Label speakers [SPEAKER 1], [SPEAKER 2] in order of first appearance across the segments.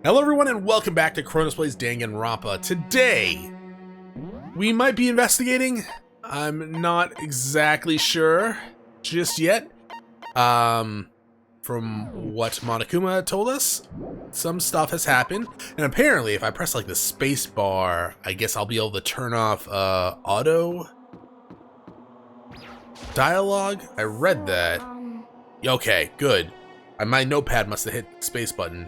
[SPEAKER 1] Hello everyone and welcome back to Chronos Plays Danganronpa. Today, we might be investigating. I'm not exactly sure just yet. From what Monokuma told us, some stuff has happened. And apparently, if I press like the space bar, I guess I'll be able to turn off auto dialogue. I read that. Okay, good. My notepad must have hit the space button.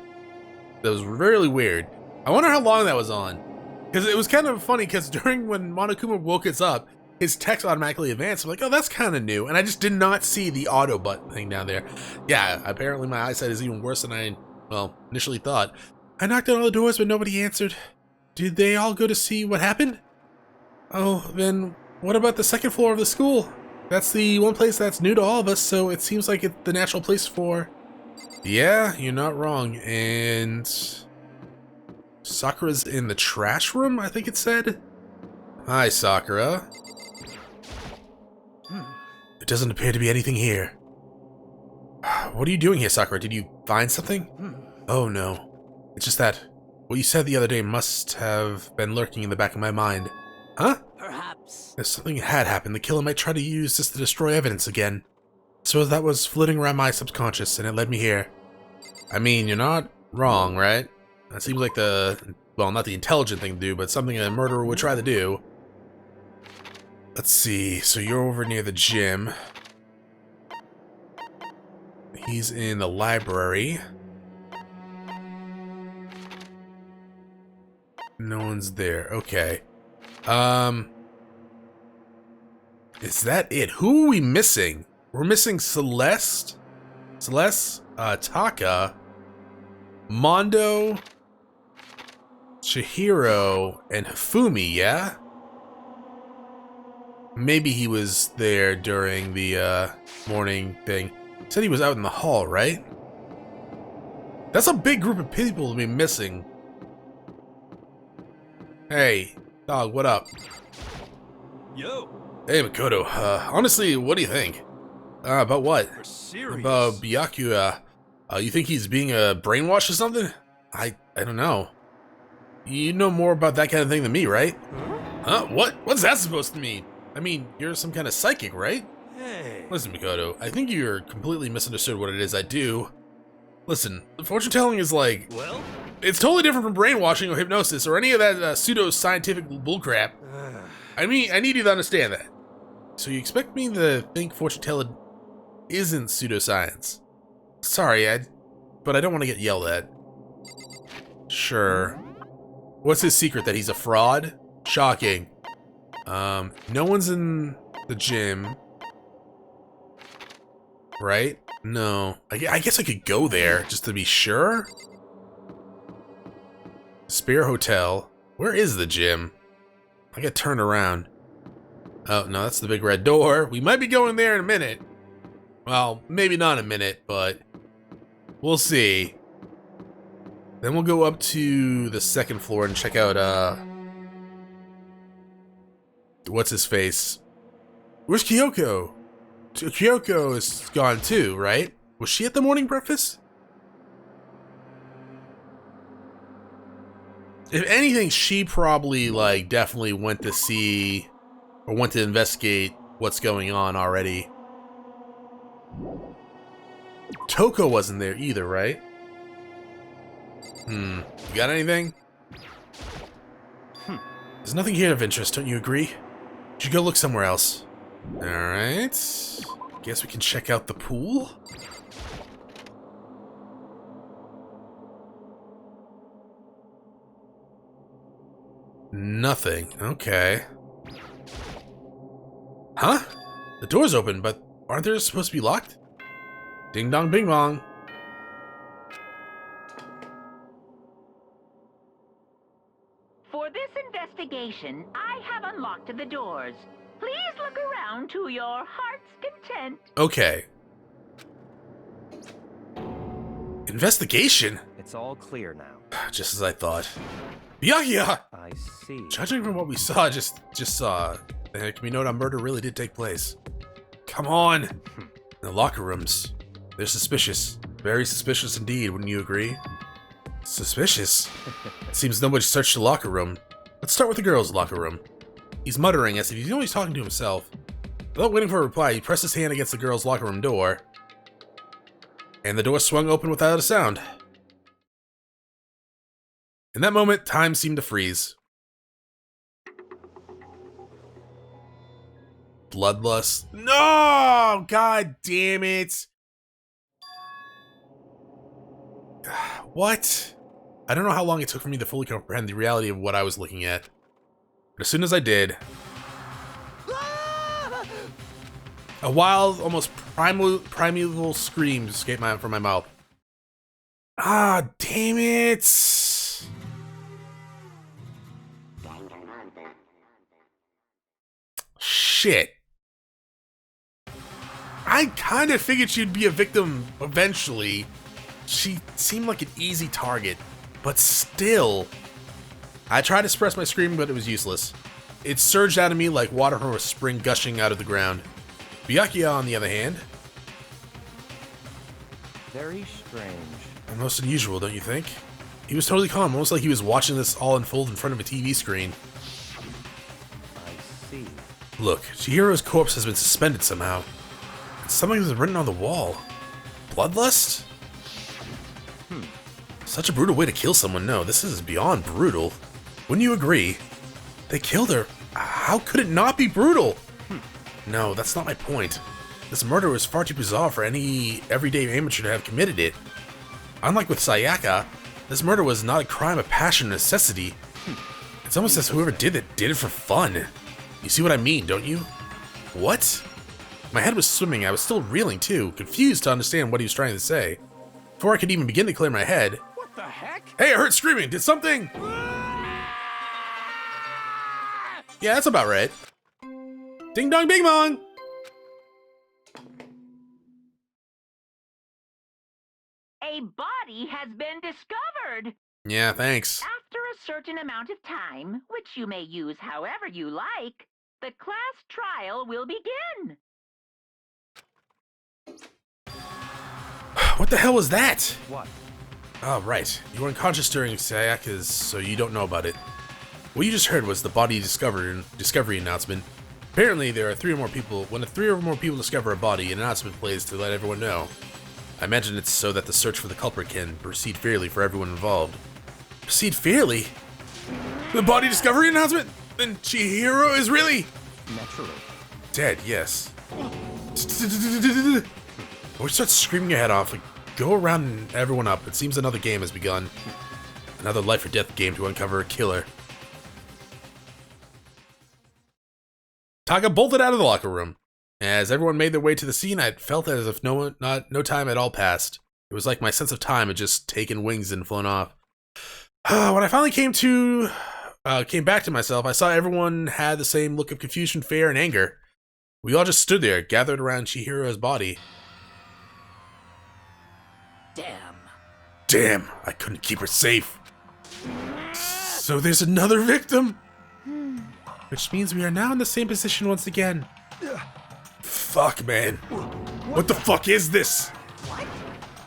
[SPEAKER 1] That was really weird. I wonder how long that was on. Because it was kind of funny, because during when Monokuma woke us up, his text automatically advanced. I'm like, oh, that's kind of new. And I just did not see the auto button thing down there. Yeah, apparently my eyesight is even worse than I, well, initially thought. I knocked on all the doors, but nobody answered. Did they all go to see what happened? Oh, then what about the second floor of the school? That's the one place that's new to all of us, so it seems like it's the natural place for... Yeah, you're not wrong. And Sakura's in the trash room, I think it said. Hi, Sakura. It doesn't appear to be anything here. What are you doing here, Sakura? Did you find something? Oh no. It's just that what you said the other day must have been lurking in the back of my mind. Huh?
[SPEAKER 2] Perhaps.
[SPEAKER 1] If something had happened, the killer might try to use this to destroy evidence again. So that was floating around my subconscious, and it led me here. I mean, you're not wrong, right? That seems like the, well, not the intelligent thing to do, but something a murderer would try to do. Let's see, so you're over near the gym. He's in the library. No one's there, okay. Is that it? Who are we missing? We're missing Celeste, Taka, Mondo, Chihiro, and Hifumi, yeah? Maybe he was there during the morning thing. Said he was out in the hall, right? That's a big group of people to be missing. Hey, dog, what up?
[SPEAKER 2] Yo.
[SPEAKER 1] Hey, Makoto, honestly, what do you think? About what? About Byakuya. You think he's being brainwashed or something? I don't know. You know more about that kind of thing than me, right? Huh? What's that supposed to mean? I mean, you're some kind of psychic, right?
[SPEAKER 2] Hey.
[SPEAKER 1] Listen, Makoto, I think you're completely misunderstood what it is I do. Listen, fortune telling is like...
[SPEAKER 2] Well?
[SPEAKER 1] It's totally different from brainwashing or hypnosis or any of that pseudo-scientific bullcrap. I mean, I need you to understand that. So you expect me to think fortune telling isn't pseudoscience? Sorry, but I don't want to get yelled at. Sure. What's his secret? That he's a fraud? Shocking. No one's in the gym. Right? No. I guess I could go there, just to be sure. Spear Hotel. Where is the gym? I gotta turn around. Oh, no, that's the big red door. We might be going there in a minute. Well, maybe not a minute, but we'll see. Then we'll go up to the second floor and check out, what's his face? Where's Kyoko? Kyoko is gone too, right? Was she at the morning breakfast? If anything, she probably, like, definitely went to see or went to investigate what's going on already. Toko wasn't there either, right? You got anything? There's nothing here of interest, don't you agree? You should go look somewhere else. Alright. Guess we can check out the pool? Nothing. Okay. Huh? The door's open, but aren't they supposed to be locked? Ding dong bing bong.
[SPEAKER 3] For this investigation, I have unlocked the doors. Please look around to your heart's content.
[SPEAKER 1] Okay. Investigation?
[SPEAKER 2] It's all clear now.
[SPEAKER 1] Just as I thought. Byakuya!
[SPEAKER 2] I see.
[SPEAKER 1] Judging from what we saw, just saw, can we note a murder really did take place? Come on! The locker rooms. They're suspicious. Very suspicious indeed, wouldn't you agree? Suspicious. It seems nobody searched the locker room. Let's start with the girls' locker room. He's muttering as if he's always talking to himself. Without waiting for a reply, he pressed his hand against the girls' locker room door. And the door swung open without a sound. In that moment, time seemed to freeze. Bloodlust. No! God damn it! What? I don't know how long it took for me to fully comprehend the reality of what I was looking at. But as soon as I did, a wild, almost primeval scream escaped from my mouth. Ah, damn it! Shit. I kind of figured she'd be a victim eventually. She seemed like an easy target, but still. I tried to suppress my scream, but it was useless. It surged out of me like water from a spring gushing out of the ground. Byakuya, on the other hand.
[SPEAKER 2] Very strange.
[SPEAKER 1] Almost unusual, don't you think? He was totally calm, almost like he was watching this all unfold in front of a TV screen.
[SPEAKER 2] I see.
[SPEAKER 1] Look, Chihiro's corpse has been suspended somehow. Something was written on the wall. Bloodlust? Such a brutal way to kill someone. No, this is beyond brutal. Wouldn't you agree? They killed her. How could it not be brutal? No, that's not my point. This murder was far too bizarre for any everyday amateur to have committed it. Unlike with Sayaka, this murder was not a crime of passion or necessity. It's almost as whoever did it for fun. You see what I mean, don't you? What? My head was swimming. I was still reeling too, confused to understand what he was trying to say. Before I could even begin to clear my head...
[SPEAKER 2] What the heck?
[SPEAKER 1] Hey, I heard screaming! Did something... Yeah, that's about right. Ding dong bing bong!
[SPEAKER 3] A body has been discovered!
[SPEAKER 1] Yeah, thanks.
[SPEAKER 3] After a certain amount of time, which you may use however you like, the class trial will begin.
[SPEAKER 1] What the hell was that?
[SPEAKER 2] What?
[SPEAKER 1] Oh, right. You were unconscious during Sayaka's, so you don't know about it. What you just heard was the body discovery announcement. Apparently, there are 3 or more people. When 3 or more people discover a body, an announcement plays to let everyone know. I imagine it's so that the search for the culprit can proceed fairly for everyone involved. Proceed fairly? The body discovery announcement? Then Chihiro is really...
[SPEAKER 2] Naturally.
[SPEAKER 1] Dead, yes. Or start screaming your head off, like, go around and everyone up. It seems another game has begun. Another life or death game to uncover a killer. Taka bolted out of the locker room. As everyone made their way to the scene, I felt as if no time at all passed. It was like my sense of time had just taken wings and flown off. When I finally came back to myself, I saw everyone had the same look of confusion, fear, and anger. We all just stood there, gathered around Chihiro's body. Damn, I couldn't keep her safe. So there's another victim? Which means we are now in the same position once again. Fuck, man. What the fuck is this?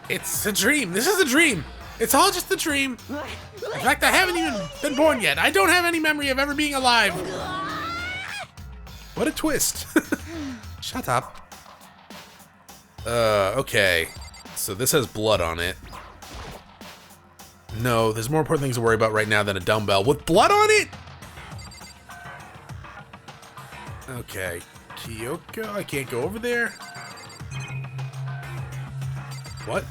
[SPEAKER 1] It's a dream. This is a dream. It's all just a dream. In fact, I haven't even been born yet. I don't have any memory of ever being alive. What a twist. Shut up. Okay. So this has blood on it. No, there's more important things to worry about right now than a dumbbell with blood on it? Okay. Kyoko, I can't go over there. What?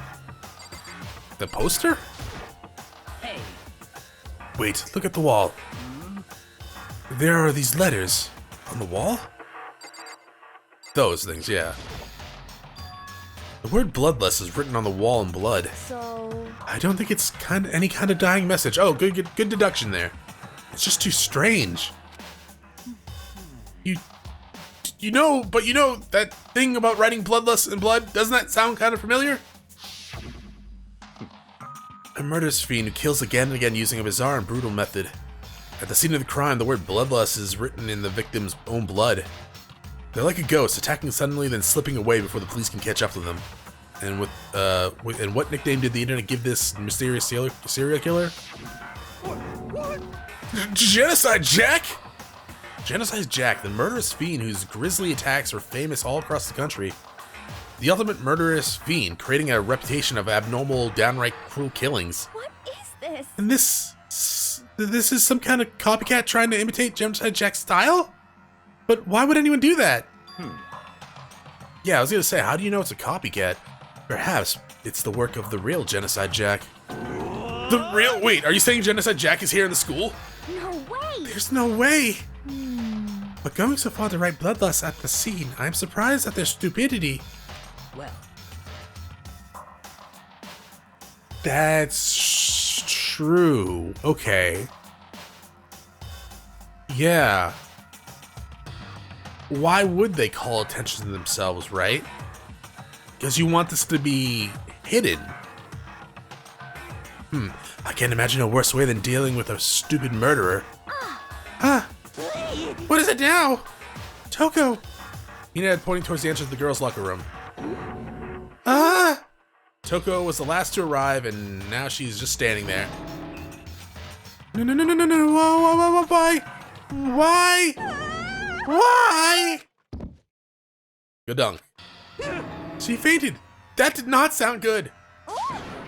[SPEAKER 1] The poster?
[SPEAKER 3] Hey.
[SPEAKER 1] Wait, look at the wall. There are these letters on the wall? Those things, yeah. The word bloodless is written on the wall in blood. So... I don't think it's any kind of dying message. Oh, good deduction there. It's just too strange. You know that thing about writing bloodlust in blood? Doesn't that sound kind of familiar? A murderous fiend who kills again and again using a bizarre and brutal method. At the scene of the crime, the word bloodlust is written in the victim's own blood. They're like a ghost, attacking suddenly, then slipping away before the police can catch up to them. And and what nickname did the internet give this mysterious serial killer?
[SPEAKER 2] What?
[SPEAKER 1] Genocide Jack? Genocide Jack, the murderous fiend whose grisly attacks are famous all across the country. The ultimate murderous fiend, creating a reputation of abnormal, downright cruel killings.
[SPEAKER 4] What is this?
[SPEAKER 1] And this is some kind of copycat trying to imitate Genocide Jack's style? But why would anyone do that? Yeah, I was gonna say, how do you know it's a copycat? Perhaps it's the work of the real Genocide Jack. Wait, are you saying Genocide Jack is here in the school?
[SPEAKER 4] No way!
[SPEAKER 1] There's no way! But going so far to write bloodlust at the scene, I'm surprised at their stupidity.
[SPEAKER 2] Well,
[SPEAKER 1] That's true. Okay. Yeah. Why would they call attention to themselves, right? Because you want this to be hidden. I can't imagine a worse way than dealing with a stupid murderer. Huh? What is it now? Toko! Hina pointing towards the entrance of the girls' locker room. Toko was the last to arrive, and now she's just standing there. No, whoa, why? Why? Why? Good dunk. She fainted. That did not sound good.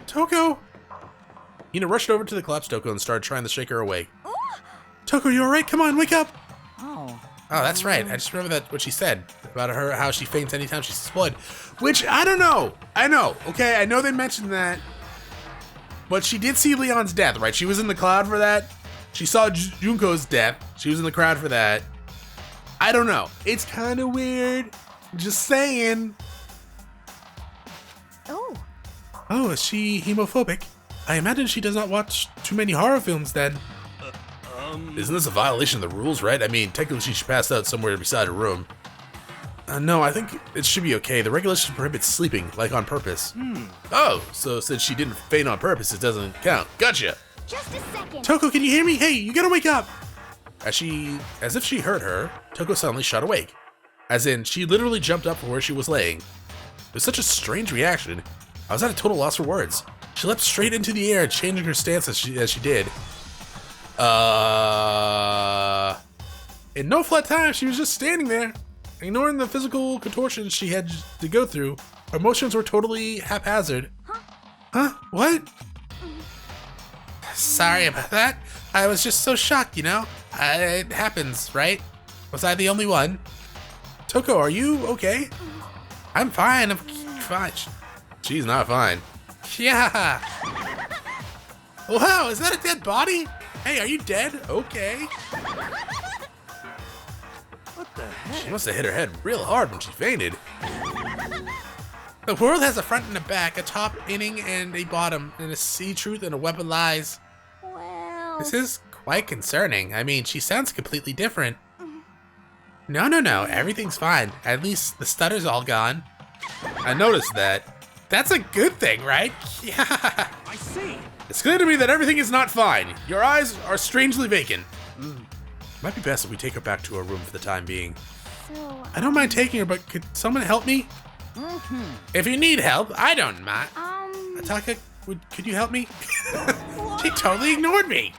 [SPEAKER 1] Toko! Hina rushed over to the collapsed Toko and started trying to shake her awake. Toko, you alright? Come on, wake up!
[SPEAKER 4] Oh.
[SPEAKER 1] Oh, that's right. I just remember what she said about her, how she faints anytime she sees blood. Which, I don't know. I know, okay? I know they mentioned that. But she did see Leon's death, right? She was in the cloud for that. She saw Junko's death. She was in the crowd for that. I don't know. It's kind of weird. Just saying.
[SPEAKER 4] Oh.
[SPEAKER 1] Oh, is she homophobic? I imagine she does not watch too many horror films then. Isn't this a violation of the rules, right? I mean, technically she should pass out somewhere beside her room. No, I think it should be okay. The regulation prohibits sleeping, like on purpose. Oh, so since she didn't faint on purpose, it doesn't count. Gotcha!
[SPEAKER 4] Just a second.
[SPEAKER 1] Toko, can you hear me? Hey, you gotta wake up! As if she heard her, Toko suddenly shot awake. As in, she literally jumped up from where she was laying. It was such a strange reaction. I was at a total loss for words. She leapt straight into the air, changing her stance as she did. In no flat time, she was just standing there, ignoring the physical contortions she had to go through. Her motions were totally haphazard. Huh? What? Sorry about that. I was just so shocked, you know? It happens, right? Was I the only one? Toko, are you okay? I'm fine. I'm fine. She's not fine. Yeah. Wow, is that a dead body? Hey, are you dead? Okay.
[SPEAKER 2] what the heck?
[SPEAKER 1] She must have hit her head real hard when she fainted. The world has a front and a back, a top inning and a bottom, and a sea truth and a web of lies.
[SPEAKER 4] Well.
[SPEAKER 1] This is quite concerning. I mean, she sounds completely different. No, everything's fine. At least the stutter's all gone. I noticed that. That's a good thing, right? Yeah.
[SPEAKER 2] I see.
[SPEAKER 1] It's clear to me that everything is not fine. Your eyes are strangely vacant. Might be best if we take her back to her room for the time being.
[SPEAKER 4] So.
[SPEAKER 1] I don't mind taking her, but could someone help me? If you need help, I don't mind. Ataka, could you help me? She totally ignored me.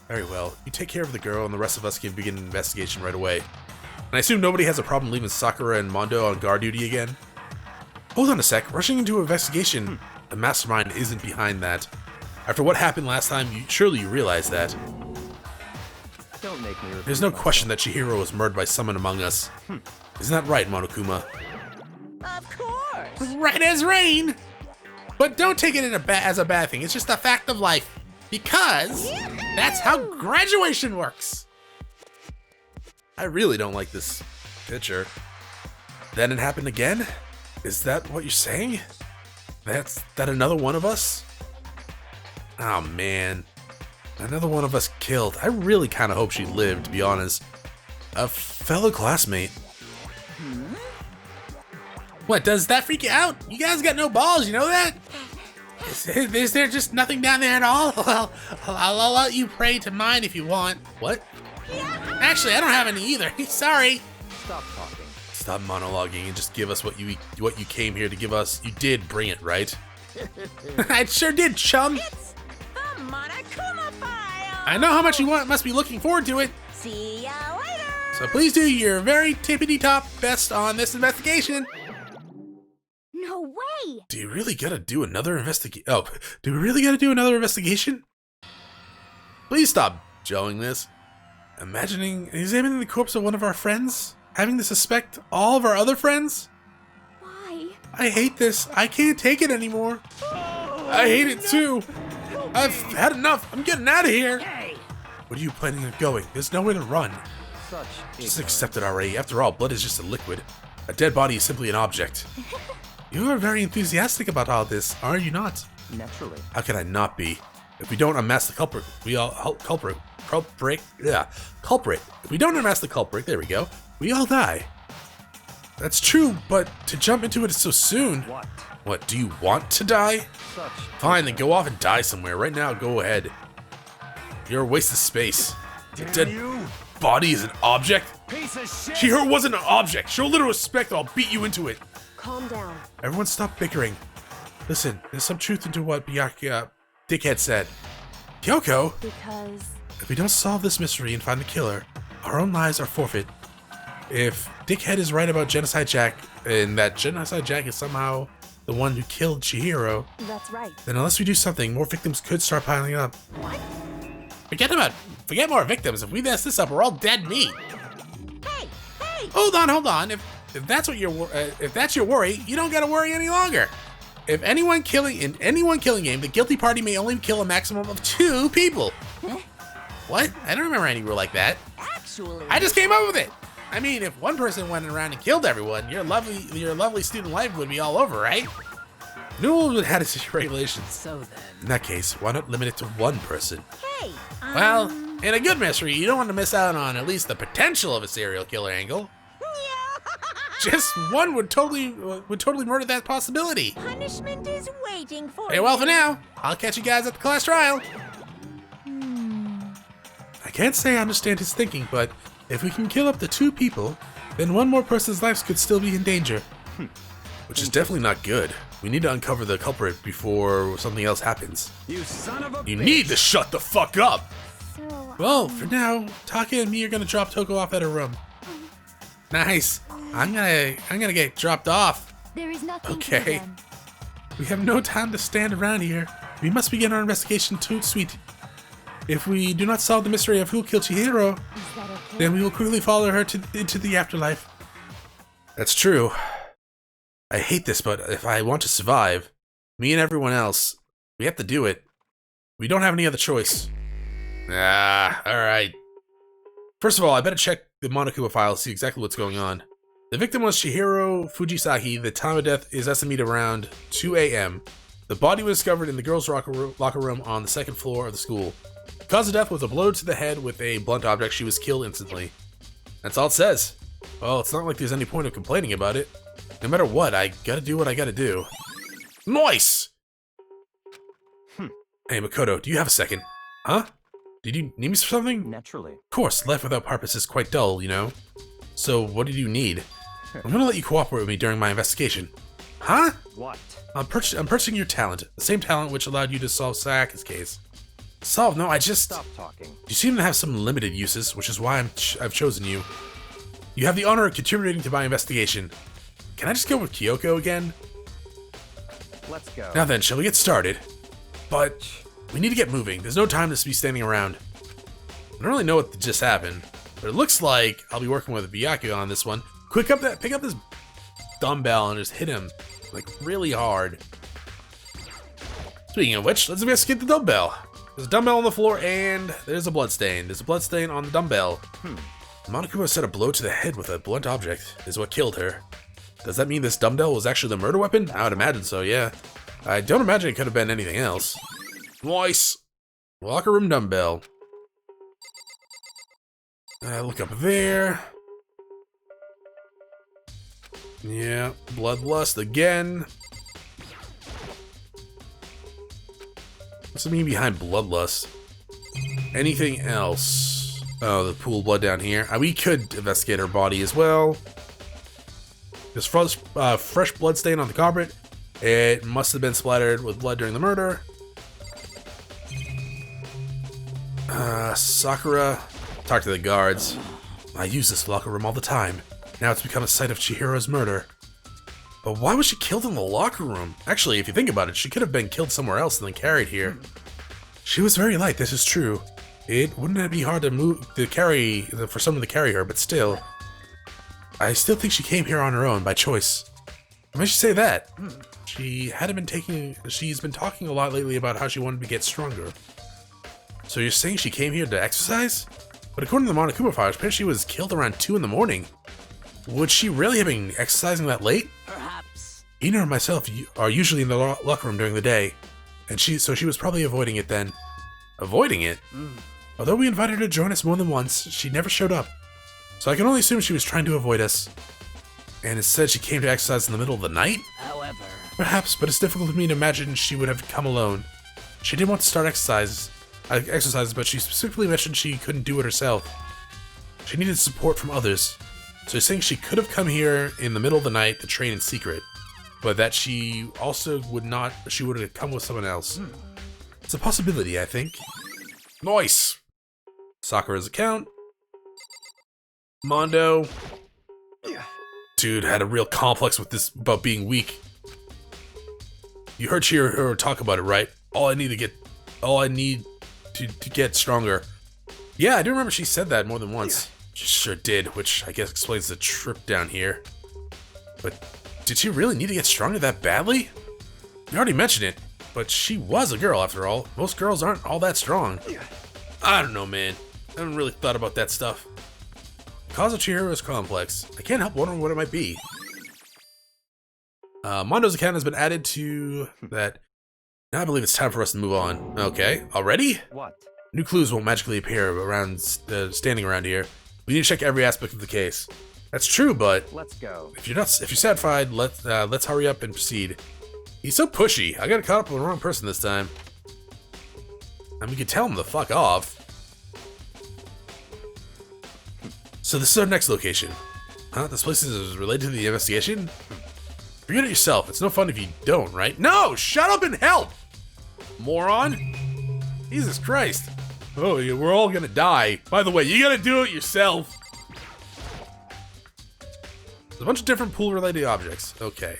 [SPEAKER 1] Very well. You take care of the girl, and the rest of us can begin an investigation right away. And I assume nobody has a problem leaving Sakura and Mondo on guard duty again? Hold on a sec. Rushing into investigation. The mastermind isn't behind that. After what happened last time, surely you realize that.
[SPEAKER 2] Don't make me repeat
[SPEAKER 1] There's no
[SPEAKER 2] myself.
[SPEAKER 1] question that Chihiro was murdered by someone among us. Isn't that right, Monokuma?
[SPEAKER 2] Of course.
[SPEAKER 1] Right as rain! But don't take it as a bad thing. It's just a fact of life. Because that's how graduation works. I really don't like this picture. Then it happened again? Is that what you're saying? That another one of us? Oh man. Another one of us killed. I really kind of hope she lived, to be honest. A fellow classmate. What, does that freak you out? You guys got no balls, you know that? Is there just nothing down there at all? Well, I'll let you pray to mine if you want. What? Actually, I don't have any either. Sorry.
[SPEAKER 2] Stop talking.
[SPEAKER 1] stop monologuing and just give us what you came here to give us. You did bring it, right? I sure did, chum.
[SPEAKER 5] It's the Monokuma file.
[SPEAKER 1] I know how much you must be looking forward to it.
[SPEAKER 5] See ya later.
[SPEAKER 1] So please do your very tippity-top best on this investigation.
[SPEAKER 4] No way!
[SPEAKER 1] Do you really gotta do another do we really gotta do another investigation? Please stop showing this. Examining the corpse of one of our friends? Having to suspect all of our other friends?
[SPEAKER 4] Why?
[SPEAKER 1] I hate this. I can't take it anymore. I hate it too. I've had enough. I'm getting out of here.
[SPEAKER 2] Hey!
[SPEAKER 1] What are you planning on going? There's nowhere to run.
[SPEAKER 2] Such
[SPEAKER 1] Just accept it already. After all, blood is just a liquid. A dead body is simply an object. You are very enthusiastic about all this, are you not?
[SPEAKER 2] Naturally.
[SPEAKER 1] How can I not be? If we don't unmask the culprit, culprit. If we don't unmask the culprit, there we go, we all die. That's true, but to jump into it so soon.
[SPEAKER 2] What?
[SPEAKER 1] What, do you want to die?
[SPEAKER 2] Such
[SPEAKER 1] Fine, then go off and die somewhere. Right now, go ahead. You're a waste of space. Your dead body is an object?
[SPEAKER 2] piece of shit!
[SPEAKER 1] Chihiro wasn't an object. Show a little respect or I'll beat you into it.
[SPEAKER 4] Calm down.
[SPEAKER 1] Everyone stop bickering. Listen, there's some truth into what Dickhead said. Kyoko,
[SPEAKER 4] Because...
[SPEAKER 1] if we don't solve this mystery and find the killer, our own lives are forfeit. If Dickhead is right about Genocide Jack, and that Genocide Jack is somehow the one who killed Chihiro,
[SPEAKER 4] That's right.
[SPEAKER 1] then unless we do something, more victims could start piling up.
[SPEAKER 4] What?
[SPEAKER 1] Forget more victims. If we mess this up, we're all dead meat.
[SPEAKER 5] Hey! Hey!
[SPEAKER 1] Hold on. If that's your worry, you don't gotta worry any longer. If in anyone killing game, the guilty party may only kill a maximum of 2 people.
[SPEAKER 4] Huh?
[SPEAKER 1] What? I don't remember any rule like that.
[SPEAKER 5] Actually...
[SPEAKER 1] I just came up with it. I mean, if one person went around and killed everyone, your lovely student life would be all over, right? Newell would have its regulations.
[SPEAKER 5] So then...
[SPEAKER 1] In that case, why not limit it to 1 person?
[SPEAKER 5] Hey!
[SPEAKER 1] Well, in a good mystery, you don't want to miss out on at least the potential of a serial killer angle. Just one would totally murder that possibility.
[SPEAKER 5] Punishment is waiting for
[SPEAKER 1] Hey, well, for now, I'll catch you guys at the class trial. I can't say I understand his thinking, but if we can kill up to 2 people, then 1 more person's lives could still be in danger. Which is definitely not good. We need to uncover the culprit before something else happens.
[SPEAKER 2] You son of a
[SPEAKER 1] You
[SPEAKER 2] bitch.
[SPEAKER 1] need to shut the fuck up!
[SPEAKER 4] So...
[SPEAKER 1] Well, for now, Taka and me are gonna drop Toko off at her room. Nice. I'm gonna get dropped off.
[SPEAKER 4] There is nothing to
[SPEAKER 1] Okay.
[SPEAKER 4] be done.
[SPEAKER 1] We have no time to stand around here. We must begin our investigation too, sweet. If we do not solve the mystery of who killed Chihiro,
[SPEAKER 4] Is that okay?
[SPEAKER 1] then we will quickly follow her into the afterlife. That's true. I hate this, but if I want to survive, me and everyone else, we have to do it. We don't have any other choice. Alright. First of all, I better check the Monokuma file to see exactly what's going on. The victim was Chihiro Fujisaki. The time of death is estimated around 2 a.m. The body was discovered in the girls' locker room on the 2nd floor of the school. The cause of death was a blow to the head with a blunt object. She was killed instantly. That's all it says. Well, it's not like there's any point of complaining about it. No matter what, I gotta do what I gotta do. Nice! Hey, Makoto, do you have a second? Huh? Did you need me for something?
[SPEAKER 2] Naturally.
[SPEAKER 1] Of course, life without purpose is quite dull, you know? So, what did you need? I'm gonna let you cooperate with me during my investigation. Huh?
[SPEAKER 2] What?
[SPEAKER 1] I'm purchasing your talent. The same talent which allowed you to solve Sayaka's case. Solve? No, I just...
[SPEAKER 2] Stop talking.
[SPEAKER 1] You seem to have some limited uses, which is why I've chosen you. You have the honor of contributing to my investigation. Can I just go with Kyoko again?
[SPEAKER 2] Let's go.
[SPEAKER 1] Now then, shall we get started? But we need to get moving. There's no time to be standing around. I don't really know what just happened, but it looks like I'll be working with Byakuya on this one. Pick up this dumbbell and just hit him like really hard. Speaking of which, let's investigate the dumbbell. There's a dumbbell on the floor and there's a bloodstain. There's a bloodstain on the dumbbell. Monokuma said a blow to the head with a blunt object is what killed her. Does that mean this dumbbell was actually the murder weapon? I would imagine so, yeah. I don't imagine it could have been anything else. Nice. Locker room dumbbell. Look up there. Yeah, bloodlust again. What's the meaning behind bloodlust? Anything else? Oh, the pool of blood down here. We could investigate her body as well. There's fresh blood stain on the carpet. It must have been splattered with blood during the murder. Sakura, talk to the guards. I use this locker room all the time. Now it's become a site of Chihiro's murder. But why was she killed in the locker room? Actually, if you think about it, she could have been killed somewhere else and then carried here. She was very light, this is true. It wouldn't be hard for someone to carry her, but still. I still think she came here on her own, by choice. Why should say that? She's been talking a lot lately about how she wanted to get stronger. So you're saying she came here to exercise? But according to the Monokuma files, apparently she was killed around 2 in the morning. Would she really have been exercising that late?
[SPEAKER 5] Perhaps.
[SPEAKER 1] Ina and myself are usually in the locker room during the day, and so she was probably avoiding it then. Avoiding it? Although we invited her to join us more than once, she never showed up. So I can only assume she was trying to avoid us. And instead she came to exercise in the middle of the night?
[SPEAKER 5] However.
[SPEAKER 1] Perhaps, but it's difficult for me to imagine she would have come alone. She did want to start exercises, but she specifically mentioned she couldn't do it herself. She needed support from others. So you're saying she could have come here in the middle of the night to train in secret, but that she also would have come with someone else. It's a possibility, I think. Nice! Sakura's account. Mondo. Dude had a real complex with this about being weak. You heard Chihiro talk about it, right? All I need to get stronger. Yeah, I do remember she said that more than once. She sure did, which I guess explains the trip down here. But did she really need to get stronger that badly? You already mentioned it, but she was a girl after all. Most girls aren't all that strong. I don't know, man. I haven't really thought about that stuff. Cause of Chihiro's complex. I can't help wondering what it might be. Mondo's account has been added to that. Now I believe it's time for us to move on. Okay, already?
[SPEAKER 2] What?
[SPEAKER 1] New clues won't magically appear around standing around here. We need to check every aspect of the case. That's true, but
[SPEAKER 2] Let's go.
[SPEAKER 1] if you're satisfied, let's hurry up and proceed. He's so pushy. I got caught up with the wrong person this time. I mean, you could tell him to fuck off. So this is our next location. Huh? This place is related to the investigation? Forget it yourself. It's no fun if you don't, right? No! Shut up and help! Moron! Jesus Christ. Oh, yeah, we're all gonna die. By the way, you gotta do it yourself. There's a bunch of different pool-related objects. Okay.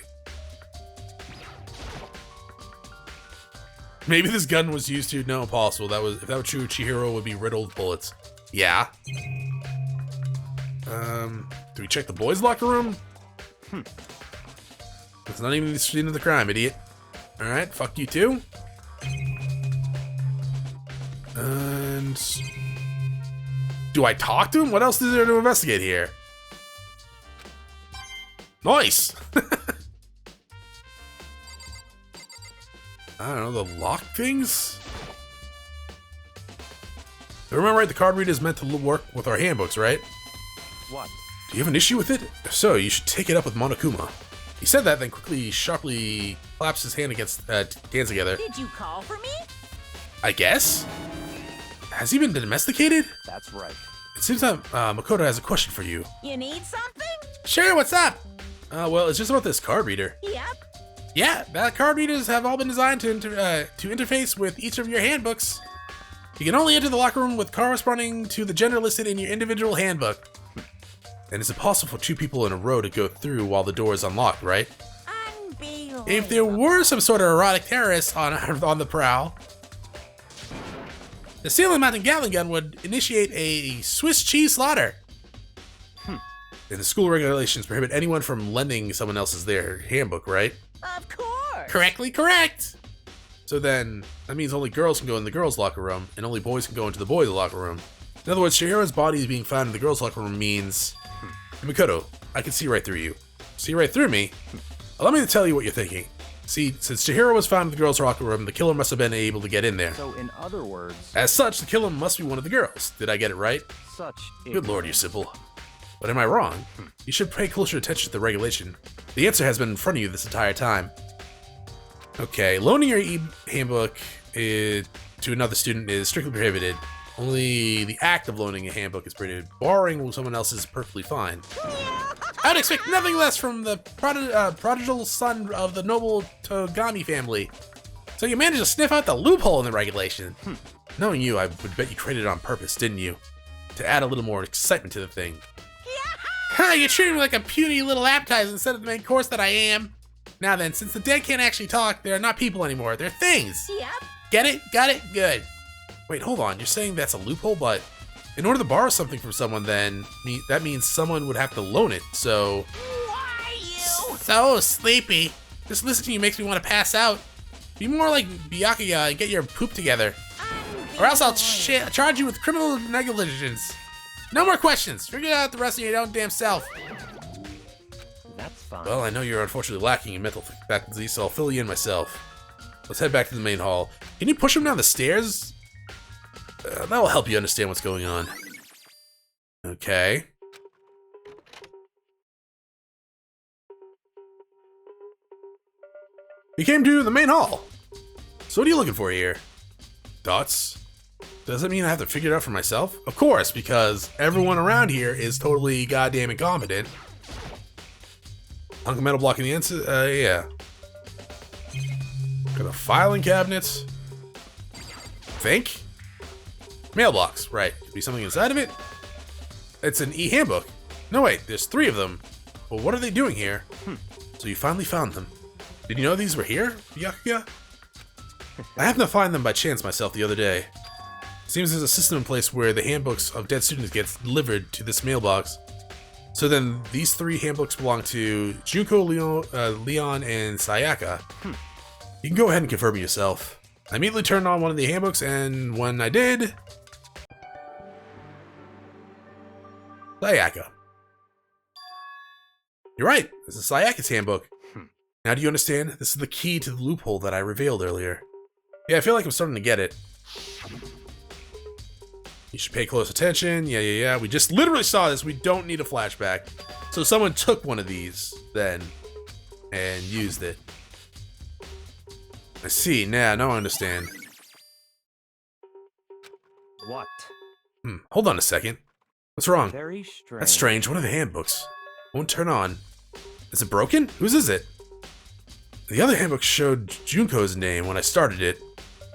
[SPEAKER 1] Maybe this gun was used to... No, impossible. If that were true, Chihiro would be riddled with bullets. Yeah. Do we check the boys' locker room? It's not even the scene of the crime, idiot. Alright, fuck you too. And... do I talk to him? What else is there to investigate here? Nice! I don't know, the lock things? Remember, right, the card reader is meant to work with our handbooks, right?
[SPEAKER 2] What?
[SPEAKER 1] Do you have an issue with it? If so, you should take it up with Monokuma. He said that, then sharply claps his hands together.
[SPEAKER 5] Did you call for me?
[SPEAKER 1] I guess? Has he been domesticated?
[SPEAKER 2] That's right.
[SPEAKER 1] It seems that Makoto has a question for you.
[SPEAKER 5] You need something?
[SPEAKER 1] Sure, what's up? Well, it's just about this card reader.
[SPEAKER 5] Yep.
[SPEAKER 1] Yeah, that card readers have all been designed to interface with each of your handbooks. You can only enter the locker room with corresponding to the gender listed in your individual handbook. And it's impossible for 2 people in a row to go through while the door is unlocked, right?
[SPEAKER 5] Unbelievable.
[SPEAKER 1] If there were some sort of erotic terrorist on the prowl, the ceiling mounted Gatling gun would initiate a Swiss cheese slaughter. And the school regulations prohibit anyone from lending someone else's their handbook, right?
[SPEAKER 5] Of course.
[SPEAKER 1] Correctly correct! So then, that means only girls can go in the girls' locker room, and only boys can go into the boys' locker room. In other words, Chihiro's body being found in the girls' locker room means... Makoto, I can see right through you. See right through me? Allow me to tell you what you're thinking. See, since Chihiro was found in the girls' locker room, the killer must have been able to get in there.
[SPEAKER 2] So, in other words,
[SPEAKER 1] As such, the killer must be one of the girls. Did I get it right?
[SPEAKER 2] such.
[SPEAKER 1] Good lord, you simple. But am I wrong? You should pay closer attention to the regulation. The answer has been in front of you this entire time. Okay, loaning your handbook to another student is strictly prohibited. Only the act of loaning a handbook is prohibited. Borrowing someone else is perfectly fine. I would expect nothing less from the prodigal son of the noble Togami family. So you managed to sniff out the loophole in the regulation. Knowing you, I would bet you created it on purpose, didn't you? To add a little more excitement to the thing. Ha! You treat me like a puny little appetizer instead of the main course that I am. Now then, since the dead can't actually talk, they're not people anymore. They're things.
[SPEAKER 5] Yep.
[SPEAKER 1] Get it? Got it? Good. Wait, hold on. You're saying that's a loophole, but in order to borrow something from someone, then that means someone would have to loan it. So.
[SPEAKER 5] Why you?
[SPEAKER 1] So sleepy. Just listening to you makes me want to pass out. Be more like Byakuya and get your poop together. Or else I'll charge you with criminal negligence. No more questions. Figure out the rest of your own damn self.
[SPEAKER 2] That's fine.
[SPEAKER 1] Well, I know you're unfortunately lacking in mental faculty, so I'll fill you in myself. Let's head back to the main hall. Can you push him down the stairs? That will help you understand what's going on. Okay. We came to the main hall. So what are you looking for here? Dots? Does that mean I have to figure it out for myself? Of course, because everyone around here is totally goddamn incompetent. Hunk of metal blocking the answer? Yeah. Got a filing cabinet. Think? Mailbox, right. Could be something inside of it? It's an e-handbook. No, wait, there's 3 of them. Well, what are they doing here? So you finally found them. Did you know these were here, Byakuya? I happened to find them by chance myself the other day. Seems there's a system in place where the handbooks of dead students get delivered to this mailbox. So then these 3 handbooks belong to Junko, Leon, and Sayaka. You can go ahead and confirm it yourself. I immediately turned on one of the handbooks, and when I did... Sayaka. You're right, this is Sayaka's handbook. Now do you understand? This is the key to the loophole that I revealed earlier. Yeah, I feel like I'm starting to get it. You should pay close attention. Yeah. We just literally saw this. We don't need a flashback. So someone took one of these then and used it. I see. Now I understand.
[SPEAKER 2] What?
[SPEAKER 1] Hold on a second. What's wrong?
[SPEAKER 2] Very strange.
[SPEAKER 1] That's strange. What are the handbooks? Won't turn on. Is it broken? Whose is it? The other handbook showed Junko's name when I started it.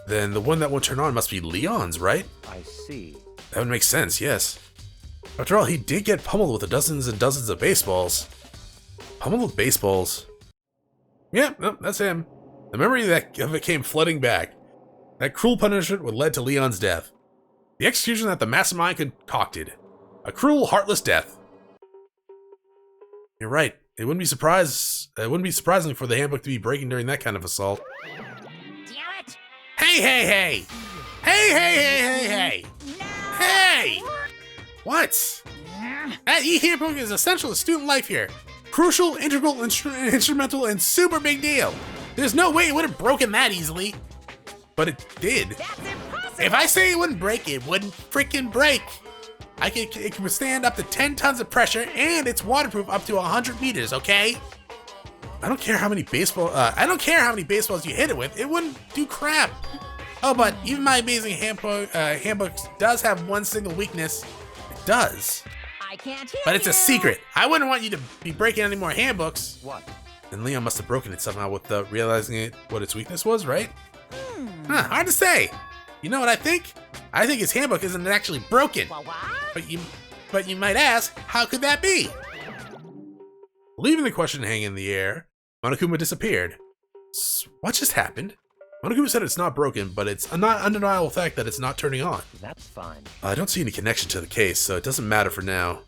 [SPEAKER 1] Then the one that won't turn on must be Leon's, right?
[SPEAKER 2] I see.
[SPEAKER 1] That would make sense, yes. After all, he did get pummeled with dozens and dozens of baseballs. Pummeled with baseballs? Yeah, no, that's him. The memory of it came flooding back. That cruel punishment would led to Leon's death. The execution that the mastermind concocted. A cruel, heartless death. You're right. It wouldn't be surprising for the handbook to be breaking during that kind of assault.
[SPEAKER 5] Damn it!
[SPEAKER 1] Hey! Hey! Hey! What? That e-handbook is essential to student life here. Crucial, integral, instrumental, and super big deal. There's no way it would have broken that easily. But it did.
[SPEAKER 5] That's impossible!
[SPEAKER 1] If I say it wouldn't break, it wouldn't freaking break. It can withstand up to 10 tons of pressure, and it's waterproof up to 100 meters, okay? I don't care how many baseballs you hit it with, it wouldn't do crap. Oh, but even my amazing handbook does have one single weakness. It does.
[SPEAKER 5] I can't hear
[SPEAKER 1] But it's a
[SPEAKER 5] you.
[SPEAKER 1] secret. I wouldn't want you to be breaking any more handbooks.
[SPEAKER 2] What?
[SPEAKER 1] And Leon must have broken it somehow with realizing what its weakness was, right? Hard to say. You know what I think? I think his handbook isn't actually broken.
[SPEAKER 5] What?
[SPEAKER 1] But you might ask, how could that be? Leaving the question hanging in the air, Monokuma disappeared. What just happened? Monokuma said it's not broken, but it's an undeniable fact that it's not turning on.
[SPEAKER 2] That's fine.
[SPEAKER 1] I don't see any connection to the case, so it doesn't matter for now.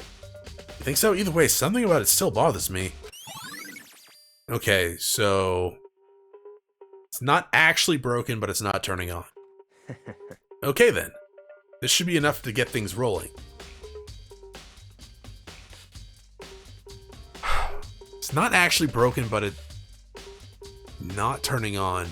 [SPEAKER 1] You think so? Either way, something about it still bothers me. Okay, so... it's not actually broken, but it's not turning on. Okay then. This should be enough to get things rolling. It's not actually broken, but it... not turning on.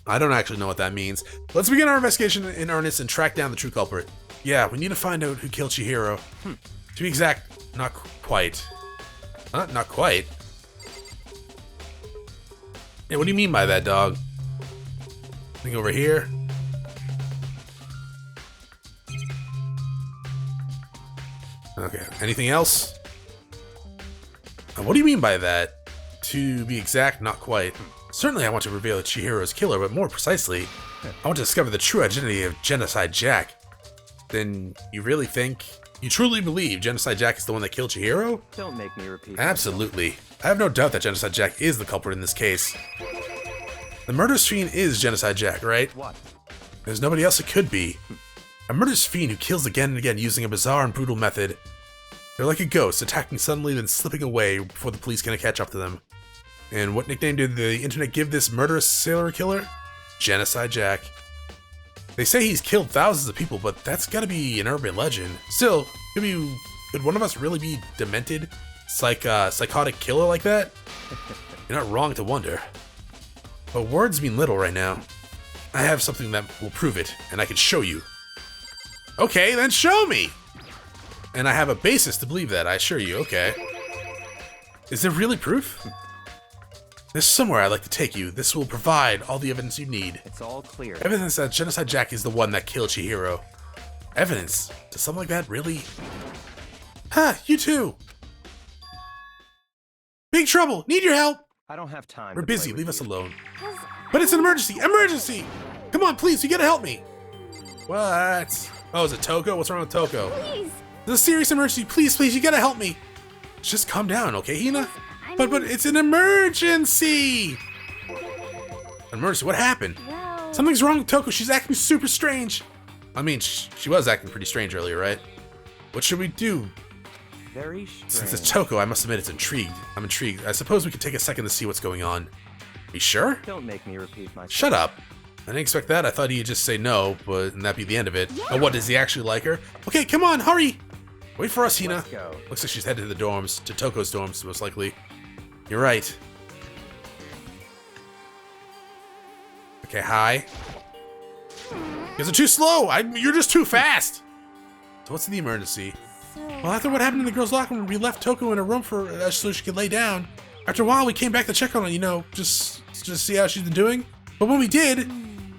[SPEAKER 1] I don't actually know what that means. Let's begin our investigation in earnest and track down the true culprit. Yeah, we need to find out who killed Chihiro. To be exact, not quite. Huh? Not quite? Yeah, what do you mean by that, dog? Anything over here? Okay, anything else? What do you mean by that? To be exact, not quite. Certainly I want to reveal Chihiro's killer, but more precisely, I want to discover the true identity of Genocide Jack. Then you really think, you truly believe Genocide Jack is the one that killed Chihiro?
[SPEAKER 2] Don't make me repeat.
[SPEAKER 1] Absolutely. I have no doubt that Genocide Jack is the culprit in this case. The murderous fiend is Genocide Jack, right?
[SPEAKER 2] What?
[SPEAKER 1] There's nobody else it could be. A murderous fiend who kills again and again using a bizarre and brutal method. They're like a ghost, attacking suddenly then slipping away before the police can catch up to them. And what nickname did the internet give this murderous sailor killer? Genocide Jack. They say he's killed thousands of people, but that's gotta be an urban legend. Still, could one of us really be demented? Psychotic killer like that? You're not wrong to wonder. But words mean little right now. I have something that will prove it, and I can show you. Okay, then show me! And I have a basis to believe that, I assure you, okay. Is there really proof? There's somewhere I'd like to take you. This will provide all the evidence you need.
[SPEAKER 2] It's all clear.
[SPEAKER 1] Evidence that Genocide Jack is the one that killed Chihiro. Evidence? Does something like that really? Ha! You too! Big trouble! Need your help!
[SPEAKER 2] I don't have time.
[SPEAKER 1] We're
[SPEAKER 2] to play
[SPEAKER 1] busy,
[SPEAKER 2] with
[SPEAKER 1] leave us
[SPEAKER 2] you.
[SPEAKER 1] alone. But it's an emergency! Emergency! Come on, please, you gotta help me! What? Oh, is it Toko? What's wrong with Toko?
[SPEAKER 4] Please.
[SPEAKER 1] There's a serious emergency. Please, you gotta help me. Just calm down, okay, Hina? But it's an emergency! Emergency? What happened?
[SPEAKER 4] Well,
[SPEAKER 1] Something's wrong with Toko. She's acting super strange. I mean, she was acting pretty strange earlier, right? What should we do?
[SPEAKER 2] Very strange.
[SPEAKER 1] Since it's Toko, I must admit it's intrigued. I'm intrigued. I suppose we could take a second to see what's going on. You sure?
[SPEAKER 2] Don't make me repeat myself.
[SPEAKER 1] Shut up. I didn't expect that. I thought he'd just say no, but and that'd be the end of it. Oh, what, does he actually like her? Okay, come on, hurry! Wait for us, Hina.
[SPEAKER 2] Let's go.
[SPEAKER 1] Looks like she's headed to the dorms, to Toko's dorms, most likely. You're right. Okay, hi. You guys are too slow! You're just too fast! So what's the emergency? Well, after what happened in the girls' locker room, we left Toko in a room for so she could lay down. After a while, we came back to check on her, you know, just see how she's been doing. But when we did,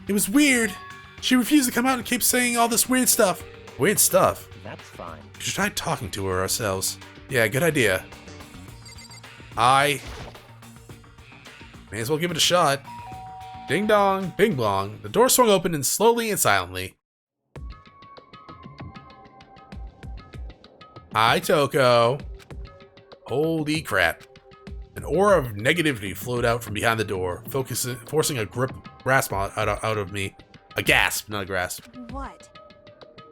[SPEAKER 1] it was weird. She refused to come out and kept saying all this weird stuff. Weird stuff?
[SPEAKER 2] That's fine.
[SPEAKER 1] We should try talking to her ourselves. Yeah, good idea. I may as well give it a shot. Ding dong, bing blong. The door swung open and slowly and silently. Hi, Toko. Holy crap. An aura of negativity flowed out from behind the door, forcing a grasp out of me. A gasp, not a grasp.
[SPEAKER 4] what?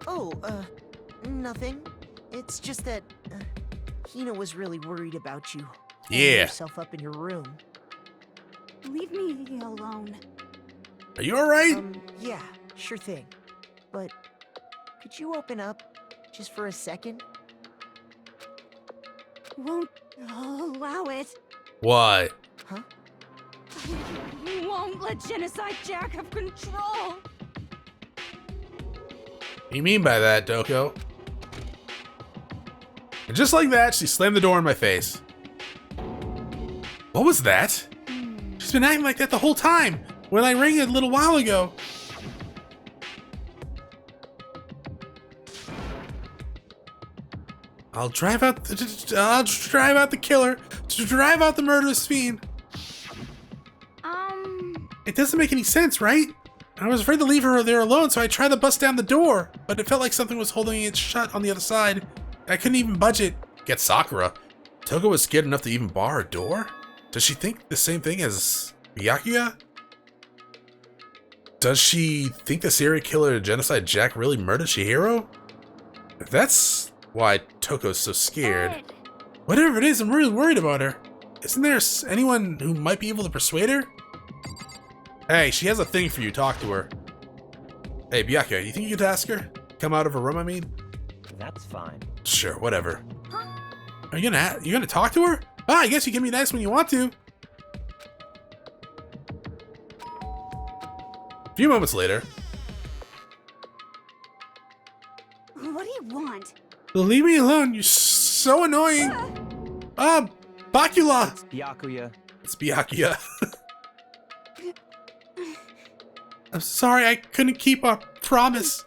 [SPEAKER 6] Oh, nothing. It's just that Hina was really worried about you. Holding
[SPEAKER 1] Yeah.
[SPEAKER 6] yourself up in your room.
[SPEAKER 4] Leave me alone.
[SPEAKER 1] Are you alright?
[SPEAKER 6] Yeah, sure thing. But could you open up just for a second?
[SPEAKER 4] Won't allow it.
[SPEAKER 1] What?
[SPEAKER 6] Huh?
[SPEAKER 4] I won't let Genocide Jack have control.
[SPEAKER 1] What do you mean by that, Toko? And just like that, she slammed the door in my face. What was that? She's been acting like that the whole time. When I rang it a little while ago. I'll drive out the killer. To drive out the murderous fiend. It doesn't make any sense, right? I was afraid to leave her there alone, so I tried to bust down the door, but it felt like something was holding it shut on the other side. I couldn't even budge it. Get Sakura. Toko was scared enough to even bar a door? Does she think the same thing as Byakuya? Does she think the serial killer Genocide Jack really murdered Chihiro? If that's why Toko's so scared. Whatever it is, I'm really worried about her. Isn't there anyone who might be able to persuade her? Hey, she has a thing for you. Talk to her. Hey, Byakuya, you think you could ask her? Come out of her room, I mean?
[SPEAKER 2] That's fine.
[SPEAKER 1] Sure, whatever. Are you gonna talk to her? Ah, I guess you can be nice when you want to. A few moments later.
[SPEAKER 4] What do you want?
[SPEAKER 1] Leave me alone, you're so annoying. Bakula!
[SPEAKER 2] Byakuya.
[SPEAKER 1] It's Byakuya. I'm sorry I couldn't keep our promise.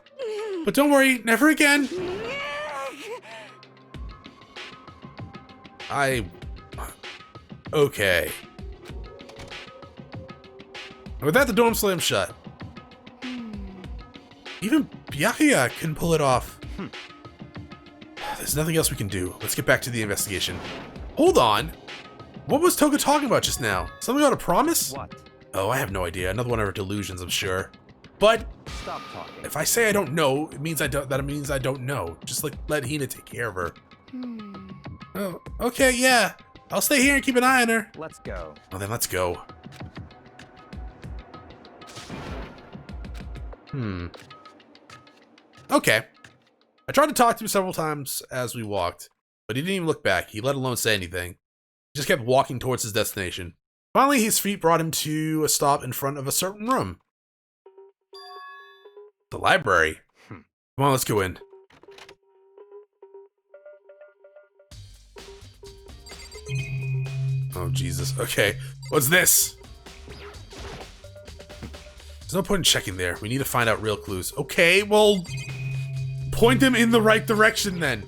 [SPEAKER 1] But don't worry, never again. Okay. And with that, the dorm slammed shut. Even Byakuya couldn't pull it off. There's nothing else we can do. Let's get back to the investigation. Hold on. What was Toga talking about just now? Something about a promise?
[SPEAKER 2] What?
[SPEAKER 1] Oh, I have no idea. Another one of her delusions, I'm sure. But
[SPEAKER 2] Stop talking.
[SPEAKER 1] if I say I don't know, it means I don't. That means I don't know. Just like let Hina take care of her. Oh, okay, yeah. I'll stay here and keep an eye on her.
[SPEAKER 2] Let's go.
[SPEAKER 1] Well, then let's go. Okay. I tried to talk to him several times as we walked, but he didn't even look back. He let alone say anything. He just kept walking towards his destination. Finally, his feet brought him to a stop in front of a certain room. The library. Come on, let's go in. Oh, Jesus. Okay. What's this? There's no point in checking there. We need to find out real clues. Okay, well, point them in the right direction then.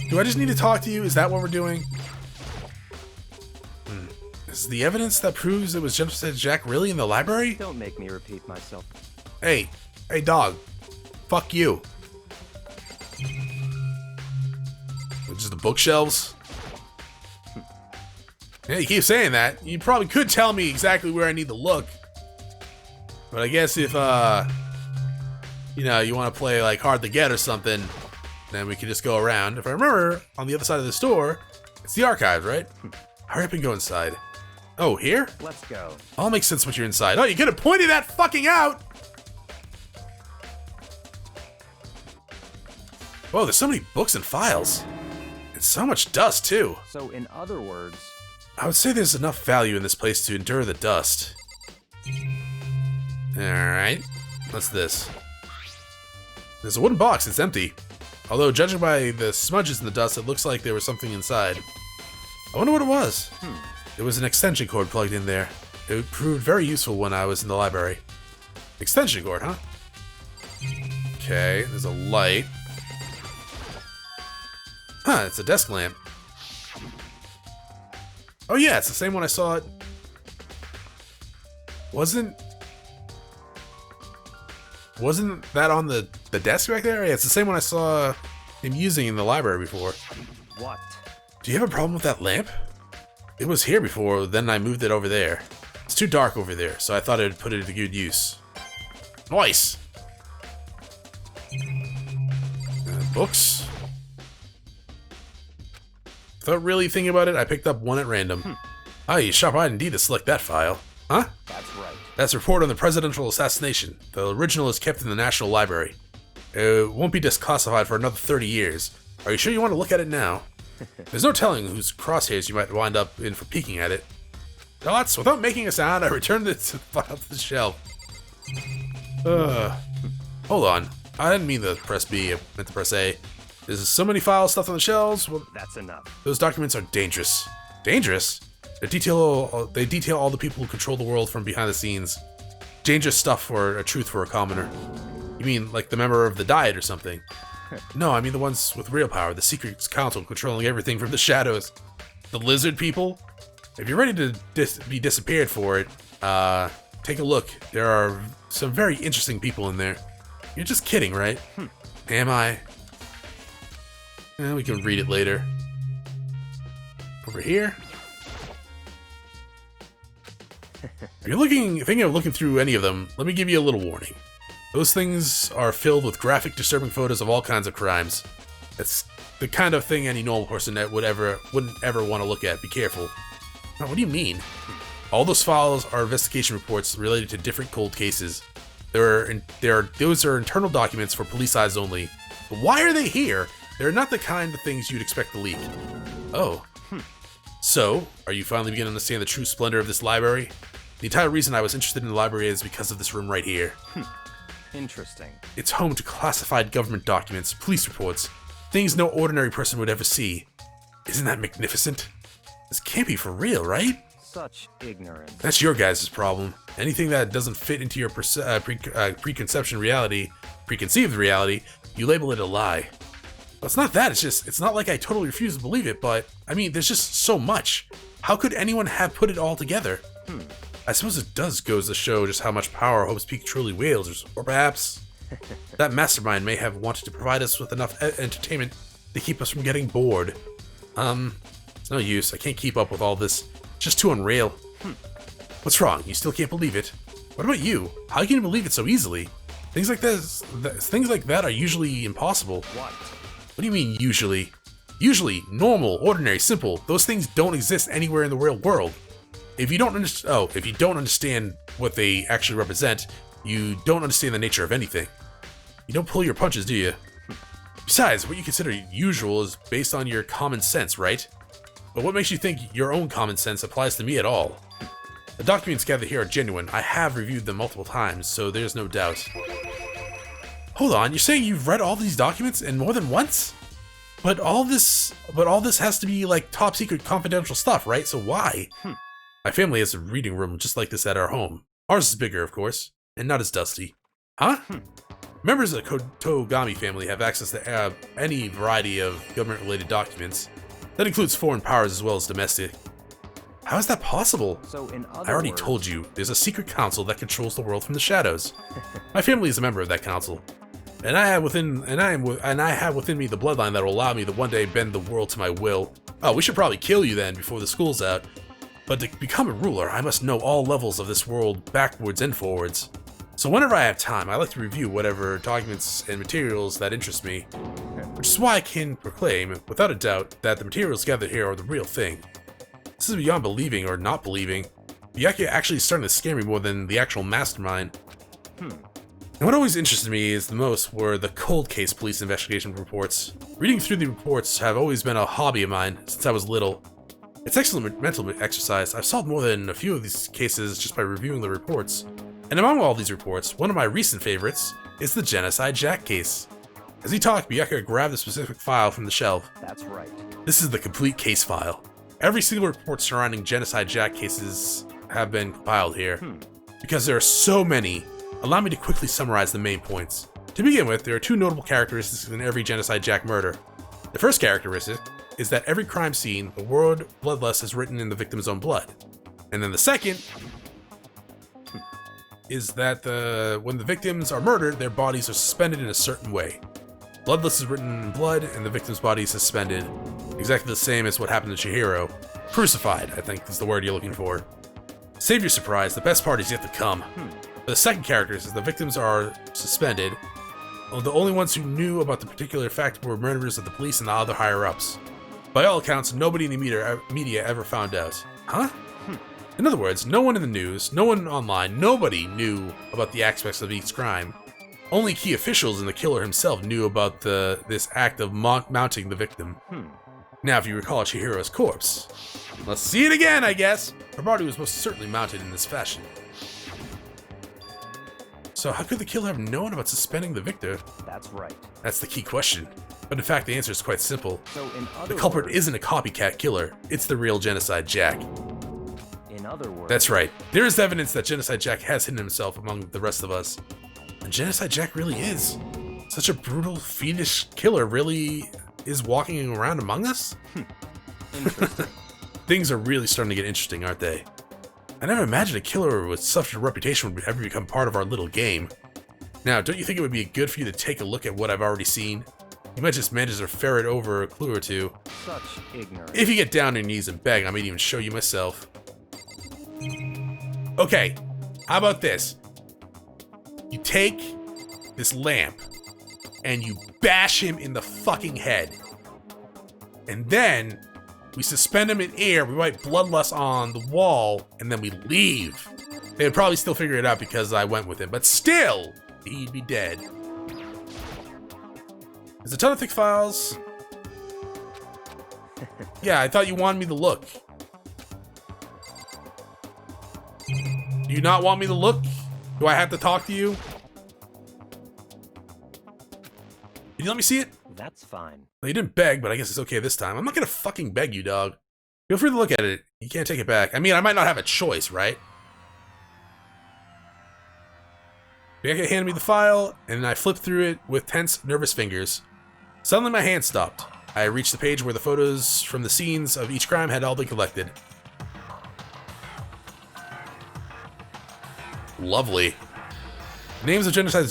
[SPEAKER 1] Do I just need to talk to you? Is that what we're doing? Is the evidence that proves it was Jumpstead Jack really in the library?
[SPEAKER 2] Don't make me repeat myself.
[SPEAKER 1] Hey, dog. Fuck you. Just the bookshelves? Yeah, you keep saying that. You probably could tell me exactly where I need to look. But I guess if, you know, you want to play, like, hard to get or something, then we can just go around. If I remember, on the other side of the store, it's the archives, right? Hurry up and go inside. Oh, here?
[SPEAKER 2] Let's go.
[SPEAKER 1] All makes sense once you're inside. Oh, you could have pointed that fucking out! Whoa, there's so many books and files. And so much dust, too.
[SPEAKER 2] So, in other words,
[SPEAKER 1] I would say there's enough value in this place to endure the dust. Alright. What's this? There's a wooden box. It's empty. Although, judging by the smudges in the dust, it looks like there was something inside. I wonder what it was. There was an extension cord plugged in there. It proved very useful when I was in the library. Extension cord, huh? Okay, there's a light. Huh, it's a desk lamp. Oh yeah, it's the same one I saw. Wasn't that on the desk back there? Yeah, it's the same one I saw him using in the library before.
[SPEAKER 2] what?
[SPEAKER 1] Do you have a problem with that lamp? It was here before, then I moved it over there. It's too dark over there, so I thought I'd put it to good use. Nice! Books? Without really thinking about it, I picked up one at random. Ah, you sharp-eyed indeed to select that file. Huh?
[SPEAKER 2] That's right.
[SPEAKER 1] That's a report on the presidential assassination. The original is kept in the National Library. It won't be declassified for another 30 years. Are you sure you want to look at it now? There's no telling whose crosshairs you might wind up in for peeking at it. Dots, without making a sound, I returned it to the file to the shelf. Hold on. I didn't mean to press B, I meant to press A. There's so many files stuffed on the shelves. Well,
[SPEAKER 2] That's enough.
[SPEAKER 1] those documents are dangerous. Dangerous? They detail all the people who control the world from behind the scenes. Dangerous stuff for a truth for a commoner. You mean like the member of the Diet or something? No, I mean the ones with real power, the Secret Council controlling everything from the shadows. The lizard people? If you're ready to be disappeared for it, take a look. There are some very interesting people in there. You're just kidding, right? Am I? We can read it later. Over here? If you're thinking of looking through any of them, let me give you a little warning. Those things are filled with graphic, disturbing photos of all kinds of crimes. It's the kind of thing any normal person that wouldn't ever want to look at. Be careful. Now, what do you mean? All those files are investigation reports related to different cold cases. Those are internal documents for police eyes only. But why are they here? They're not the kind of things you'd expect to leak. Oh. So, are you finally beginning to understand the true splendor of this library? The entire reason I was interested in the library is because of this room right here.
[SPEAKER 2] Interesting.
[SPEAKER 1] It's home to classified government documents, police reports, things no ordinary person would ever see. Isn't that magnificent? This can't be for real, right?
[SPEAKER 2] Such ignorance.
[SPEAKER 1] That's your guys' problem. Anything that doesn't fit into your preconceived reality, you label it a lie. It's not that, it's not like I totally refuse to believe it, but, I mean, there's just so much. How could anyone have put it all together? I suppose it does goes to show just how much power Hope's Peak truly wields, or perhaps that mastermind may have wanted to provide us with enough entertainment to keep us from getting bored. It's no use, I can't keep up with all this. It's just too unreal. What's wrong? You still can't believe it? What about you? How can you believe it so easily? Things like that are usually impossible. What do you mean, usually? Usually, normal, ordinary, simple. Those things don't exist anywhere in the real world. If you don't understand what they actually represent, you don't understand the nature of anything. You don't pull your punches, do you? Besides, what you consider usual is based on your common sense, right? But what makes you think your own common sense applies to me at all? The documents gathered here are genuine. I have reviewed them multiple times, so there's no doubt. Hold on, you're saying you've read all these documents and more than once? But all this has to be like top secret confidential stuff, right? So why? My family has a reading room just like this at our home. Ours is bigger, of course, and not as dusty. Huh? Members of the Togami family have access to any variety of government-related documents. That includes foreign powers as well as domestic. How is that possible?
[SPEAKER 2] So in other
[SPEAKER 1] I already
[SPEAKER 2] words,
[SPEAKER 1] told you, there's a secret council that controls the world from the shadows. My family is a member of that council. And I have within me the bloodline that will allow me to one day bend the world to my will. Oh, we should probably kill you then before the school's out. But to become a ruler, I must know all levels of this world backwards and forwards. So whenever I have time, I like to review whatever documents and materials that interest me. Which is why I can proclaim, without a doubt, that the materials gathered here are the real thing. This is beyond believing or not believing. Byakuya actually is starting to scare me more than the actual mastermind. And what always interested me is the most were the cold case police investigation reports. Reading through the reports have always been a hobby of mine since I was little. It's excellent mental exercise. I've solved more than a few of these cases just by reviewing the reports. And among all these reports, one of my recent favorites is the Genocide Jack case. As he talked, Byakuya grabbed a specific file from the shelf.
[SPEAKER 2] That's right.
[SPEAKER 1] This is the complete case file. Every single report surrounding Genocide Jack cases have been compiled here. Because there are so many, allow me to quickly summarize the main points. To begin with, there are two notable characteristics in every Genocide Jack murder. The first characteristic is that every crime scene, the word bloodless is written in the victim's own blood. And then the second is that when the victims are murdered, their bodies are suspended in a certain way. Bloodless is written in blood, and the victim's body is suspended. Exactly the same as what happened to Chihiro. Crucified, I think is the word you're looking for. Save your surprise, the best part is yet to come. The second character is the victims are suspended. The only ones who knew about the particular fact were members of the police and the other higher-ups. By all accounts, nobody in the media ever found out. Huh? In other words, no one in the news, no one online, nobody knew about the aspects of each crime. Only key officials and the killer himself knew about this act of mounting the victim. Now, if you recall Chihiro's corpse, let's see it again, I guess. Her body was most certainly mounted in this fashion. So how could the killer have known about suspending the victim?
[SPEAKER 2] That's right.
[SPEAKER 1] That's the key question. But in fact, the answer is quite simple.
[SPEAKER 2] So in other
[SPEAKER 1] The culprit
[SPEAKER 2] words,
[SPEAKER 1] isn't a copycat killer, it's the real Genocide Jack.
[SPEAKER 2] In other words,
[SPEAKER 1] That's right. There is evidence that Genocide Jack has hidden himself among the rest of us. And Genocide Jack really is. Such a brutal, fiendish killer really is walking around among us?
[SPEAKER 2] interesting.
[SPEAKER 1] Things are really starting to get interesting, aren't they? I never imagined a killer with such a reputation would ever become part of our little game. Now, don't you think it would be good for you to take a look at what I've already seen? You might just manage to ferret over a clue or two.
[SPEAKER 2] Such ignorance.
[SPEAKER 1] If you get down on your knees and beg, I might even show you myself. Okay, how about this? You take this lamp and you bash him in the fucking head. And then we suspend him in air, we write bloodlust on the wall, and then we leave. They would probably still figure it out because I went with him, but still, he'd be dead. There's a ton of thick files. Yeah, I thought you wanted me to look. Do you not want me to look? Do I have to talk to you? Can you let me see it?
[SPEAKER 2] That's fine.
[SPEAKER 1] Well, you didn't beg, but I guess it's okay this time. I'm not gonna fucking beg you, dog. Feel free to look at it. You can't take it back. I mean, I might not have a choice, right? Bianca handed me the file, and I flipped through it with tense, nervous fingers. Suddenly my hand stopped. I reached the page where the photos from the scenes of each crime had all been collected. Lovely. Names of genocide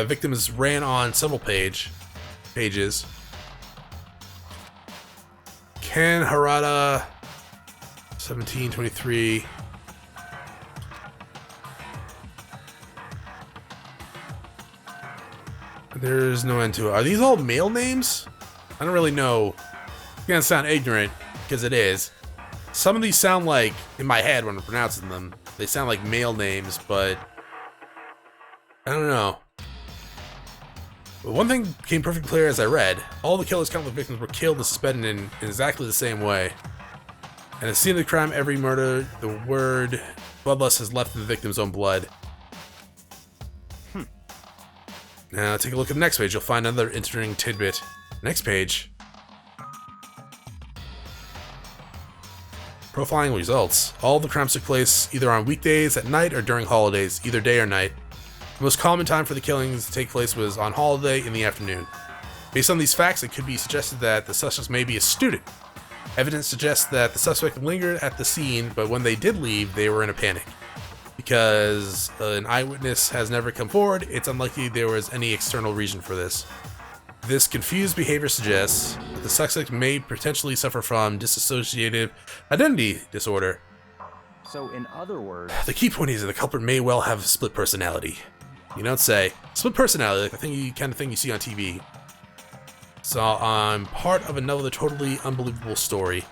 [SPEAKER 1] victims ran on several pages. Ken Harada, 1723. There's no end to it. Are these all male names? I don't really know. It's gonna sound ignorant, because it is. Some of these sound like, in my head when I'm pronouncing them, they sound like male names, but I don't know. But one thing became perfectly clear as I read. All the killer's countless victims were killed and suspended in exactly the same way. And at the scene of the crime, every murder, the word bloodlust has left in the victim's own blood. Now take a look at the next page. You'll find another interesting tidbit. Next page. Profiling results. All the crimes took place either on weekdays, at night, or during holidays, either day or night. The most common time for the killings to take place was on holiday in the afternoon. Based on these facts, it could be suggested that the suspects may be a student. Evidence suggests that the suspect lingered at the scene, but when they did leave, they were in a panic. Because an eyewitness has never come forward, it's unlikely there was any external reason for this. This confused behavior suggests that the suspect may potentially suffer from dissociative identity disorder.
[SPEAKER 2] So, in other words,
[SPEAKER 1] The key point is that the culprit may well have split personality. You don't say. Split personality, like the kind of thing you see on TV. So I'm part of another totally unbelievable story.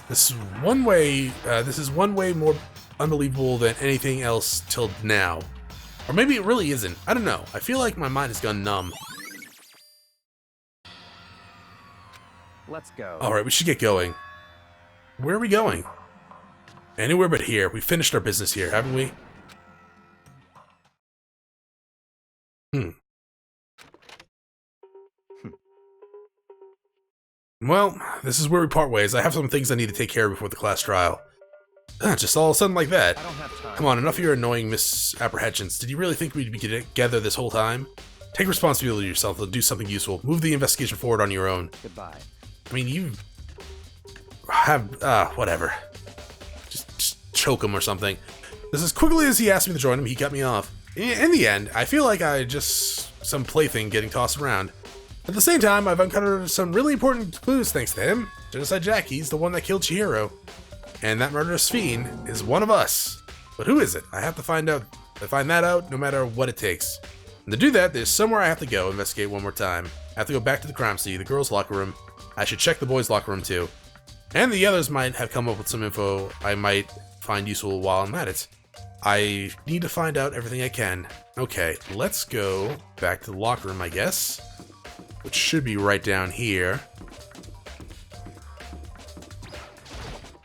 [SPEAKER 1] This is one way more unbelievable than anything else till now. Or maybe it really isn't. I don't know. I feel like my mind has gone numb.
[SPEAKER 2] let's go.
[SPEAKER 1] Alright, we should get going. Where are we going? Anywhere but here. We finished our business here, haven't we? Well, this is where we part ways. I have some things I need to take care of before the class trial. Just all of a sudden like that.
[SPEAKER 2] I don't have time.
[SPEAKER 1] Come on, enough of your annoying misapprehensions. Did you really think we'd be together this whole time? Take responsibility yourself and do something useful. Move the investigation forward on your own.
[SPEAKER 2] Goodbye.
[SPEAKER 1] I mean, you have, whatever. Just choke him or something. Just as quickly as he asked me to join him, he cut me off. In the end, I feel like I just some plaything getting tossed around. At the same time, I've uncovered some really important clues thanks to him. Genocide Jack, he's the one that killed Chihiro. And that murderous fiend is one of us. But who is it? I have to find that out no matter what it takes. And to do that, there's somewhere I have to go investigate one more time. I have to go back to the crime scene, the girls' locker room. I should check the boys' locker room too. And the others might have come up with some info I might find useful while I'm at it. I need to find out everything I can. Okay, let's go back to the locker room, I guess. Which should be right down here.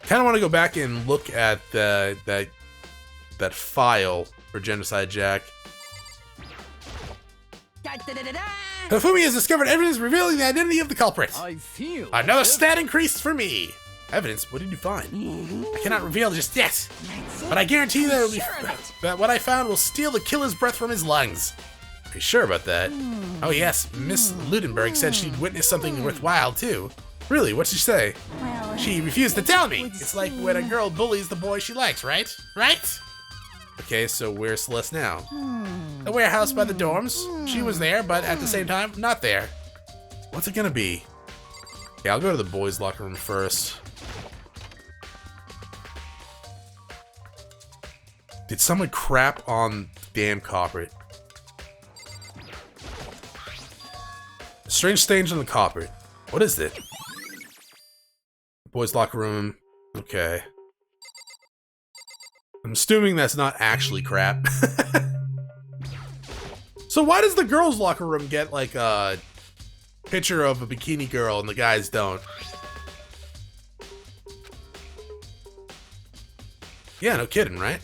[SPEAKER 1] Kind of want to go back and look at that file for Genocide Jack. Hifumi has discovered evidence revealing the identity of the culprit.
[SPEAKER 7] I feel
[SPEAKER 1] Another stat increase for me. Evidence? What did you find? I cannot reveal just yet, but I guarantee that what I found will steal the killer's breath from his lungs. Are you sure about that? Oh yes, Miss Ludenberg said she'd witnessed something worthwhile too. Really? What'd she say?
[SPEAKER 4] Well,
[SPEAKER 1] She refused to tell me.
[SPEAKER 4] would
[SPEAKER 1] It's like when a girl bullies the boy she likes, right? Right? Okay, so where's Celeste now? The warehouse by the dorms. She was there, but at the same time, not there. What's it gonna be? Yeah, I'll go to the boys' locker room first. Did someone crap on the damn carpet? Strange stains on the carpet. What is it? Boys' locker room. Okay. I'm assuming that's not actually crap. So why does the girls' locker room get like a picture of a bikini girl and the guys don't? Yeah, no kidding, right?